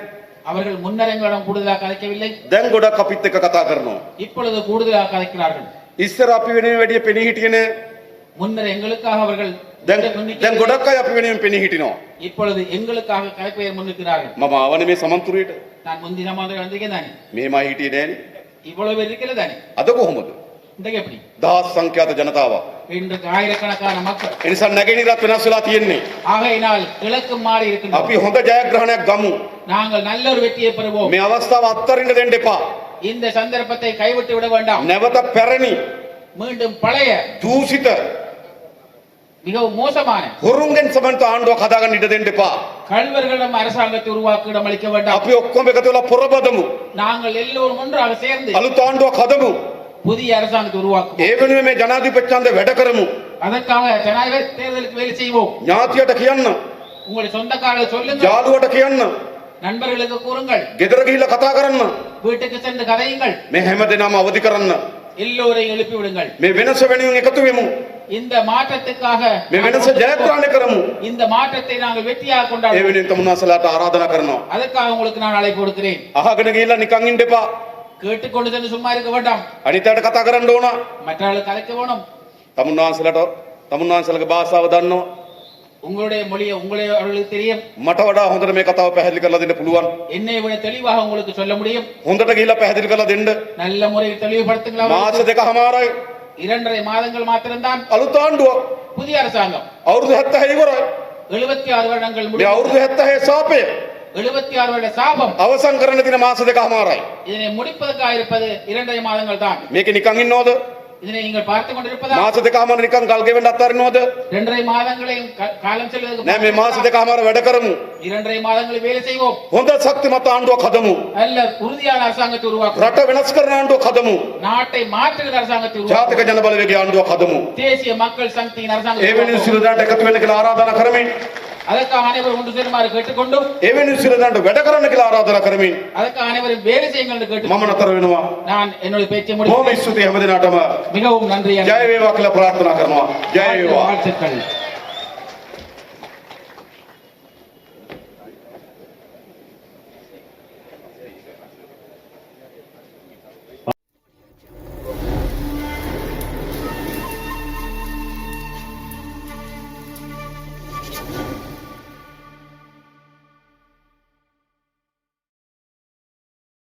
அவர்கள் முன்னர் எங்களிடம் கூடுதலாக கதைக்கவில்லை. දැන් ගොඩක් අපිත් එක්ක කතා කරනවා. இப்பொழுது கூடுதலாக கதைக்கிறார்கள். ඉස්සර අපි වෙනුවෙන් වැඩිය පෙනී හිටියේ නෑ. முன்னர் எங்களுக்காக அவர்கள் දැන් ගොඩක් අය අපි වෙනුවෙන් පෙනී හිටිනවා. இப்பொழுது எங்களுக்காக கதைப்பெயர் முன்னிற்கிறார்கள். මම ආවනේ මේ සමන්තුරේට. நான் முந்தி சமாதானம் வந்திருக்கேன் தானே? මේමයි හිටියේ නෑනේ. இவ்வளவு பேர் இருக்கல தானே? අද කොහොමද? இன்றைக்கு எப்படி? දහස් සංඛ්‍යාත ජනතාවක් இன்றைக்கு ஆயிரக்கணக்கான மக்கள் ඒ නිසා නැගෙනහිරත් වෙනස් වෙලා තියෙන්නේ. ஆகையினால் கிழக்கு மாறி இருக்கின்றோம். අපි හොඳ ජයග්‍රහණයක් ගමු. நாங்கள் நல்ல ஒரு வெற்றியை பெறுவோம். මේ අවස්ථාව අත්තරින්න දෙන්න එපා. இந்த சந்தர்ப்பத்தை கைவிட்டு விட வேண்டாம். නැවත පැරණි மீண்டும் பழைய දූෂිත மிகவும் மோசமான හොරුන්ගෙන් සමන්ත ආණ්ඩුවක් හදාගන්න ඉඩ දෙන්න එපා. கள்வர்களிடம் அரசாங்கத்தை உருவாக்க இடமளிக்க வேண்டாம். අපි ඔක්කොම එකතු වෙලා පොරබදමු. நாங்கள் எல்லோரும் ஒன்றாக சேர்ந்து අලුත් ආණ්ඩුවක් හදමු. புதிய அரசாங்கத்தை உருவாக்குவோம். ඒ වෙනුවෙන් මේ ජනාධිපති ඡන්දය වැඩ කරමු. அதற்காக ஜனாதிபதி தேர்தலுக்கு வேலை செய்வோம். ඥාතියට කියන්න, உங்களுடைய சொந்தக்காரர்கள் சொல்லுங்கள், යාළුවට කියන්න, நண்பர்களுக்கு கூறுங்கள், ගෙදර ගිහිල්ලා කතා කරන්න. வீட்டுக்கு சென்று கதையுங்கள், මේ හැමදේනම අවදි කරන්න. எல்லோரையும் எழுப்பி விடுங்கள். මේ වෙනස වෙනුවෙන් එකතු වෙමු. இந்த மாற்றத்துக்காக මේ වෙනස ජයග්‍රහණය කරමු. இந்த மாற்றத்தை நாங்கள் வெற்றியாக ඒ கொண்டாடுவோம். වෙනුවෙන් තමුන්නාසලාට ආරාධනා කරනවා. அதற்காக உங்களுக்கு நான் அழைப்பு கொடுக்கிறேன். අහගෙන ගිහිල්ලා නිකන් ඉන්න එපා. கேட்டுக்கொண்டு சென்று சும்மா இருக்க வேண்டாம். අනිත් අයට කතා කරන්න ඕන. மற்றவர்களுக்கு கலைக்க வேணும். තමුන්නාසලගේ භාෂාව දන්නවා. உங்களுடைய மொழியை அவர்களுக்கு தெரியும். මට වඩා හොඳට මේ කතාව පැහැදිලි කරලා දෙන්න පුළුවන්. என்னை விட தெளிவாக உங்களுக்கு சொல்ல முடியும். හොඳට ගිහිල්ලා පැහැදිලி කරලා දෙන්න. நல்ல முறையில் தெளிவுபடுத்துங்களா? මාස දෙකමාරයි 2.5 மாதங்கள் மாத்திரம்தான் අලුත් ආණ්ඩුවක්. புதிய அரசாங்கம். අවුරුදු 76 ඉවරයි. 76 வருடங்கள் මේ முடிந்து අවුරුදු 76 සාපය 76 வருட சாபம். අවසන් කරන්න තියෙන මාස දෙකමාරයි. இதனை முடிப்பதற்காக இருப்பது 2.5 மாதங்கள் தான். මේක නිකන් ඉන්නවද? இதனை நீங்கள் பார்த்து கொண்டிருப்பதா? මාස දෙකමාර නිකන් ගල් ගෙවෙන්න අත්හරිනවද? 2.5 மாதங்களையும் காலம் செல்வதற்கு නෑ, මේ මාස දෙකමාර වැඩ කරමු. 2.5 மாதங்களை வேலை செய்வோம். හොඳ ශක්තිමත් ආණ්ඩුවක් හදමු. நல்ல உறுதியான அரசாங்கத்தை உருவாக்குவோம். රට වෙනස් කරන ආණ්ඩුවක් හදමු. நாட்டை மாற்றுகிற அரசாங்கத்தை ජාතික உருவாக்குவோம். ජන බලවේගයේ ආණ්ඩුවක් හදමු. தேசிய மக்கள் சக்தியின் ඒ அரசாங்கத்தை වෙනුවෙන් உருவாக்குவோம். සිරුදාට එකතු වෙන්න කියලා ආරාධනා කරමින්, அதற்காக அனைவரும் ஒன்று சேருமாறு கேட்டுக்கொண்டு, ඒ වෙනුවෙන් සිරුදාට වැඩ කරන්න කියලා ආරාධනා කරමින් அதற்காக அனைவரும் வேலை செய்யுங்கள் என்று கேட்டு මම නතර වෙනවා. நான் என்னுடைய பேச்சை බොහොම முடிக்கிறேன். ස්තුතියි හැමදෙනාටම. மிகவும் நன்றி. ජය වේවා කියලා ප්‍රාර්ථනා කරනවා. ජය වේවා. வாழ்த்துக்கள்.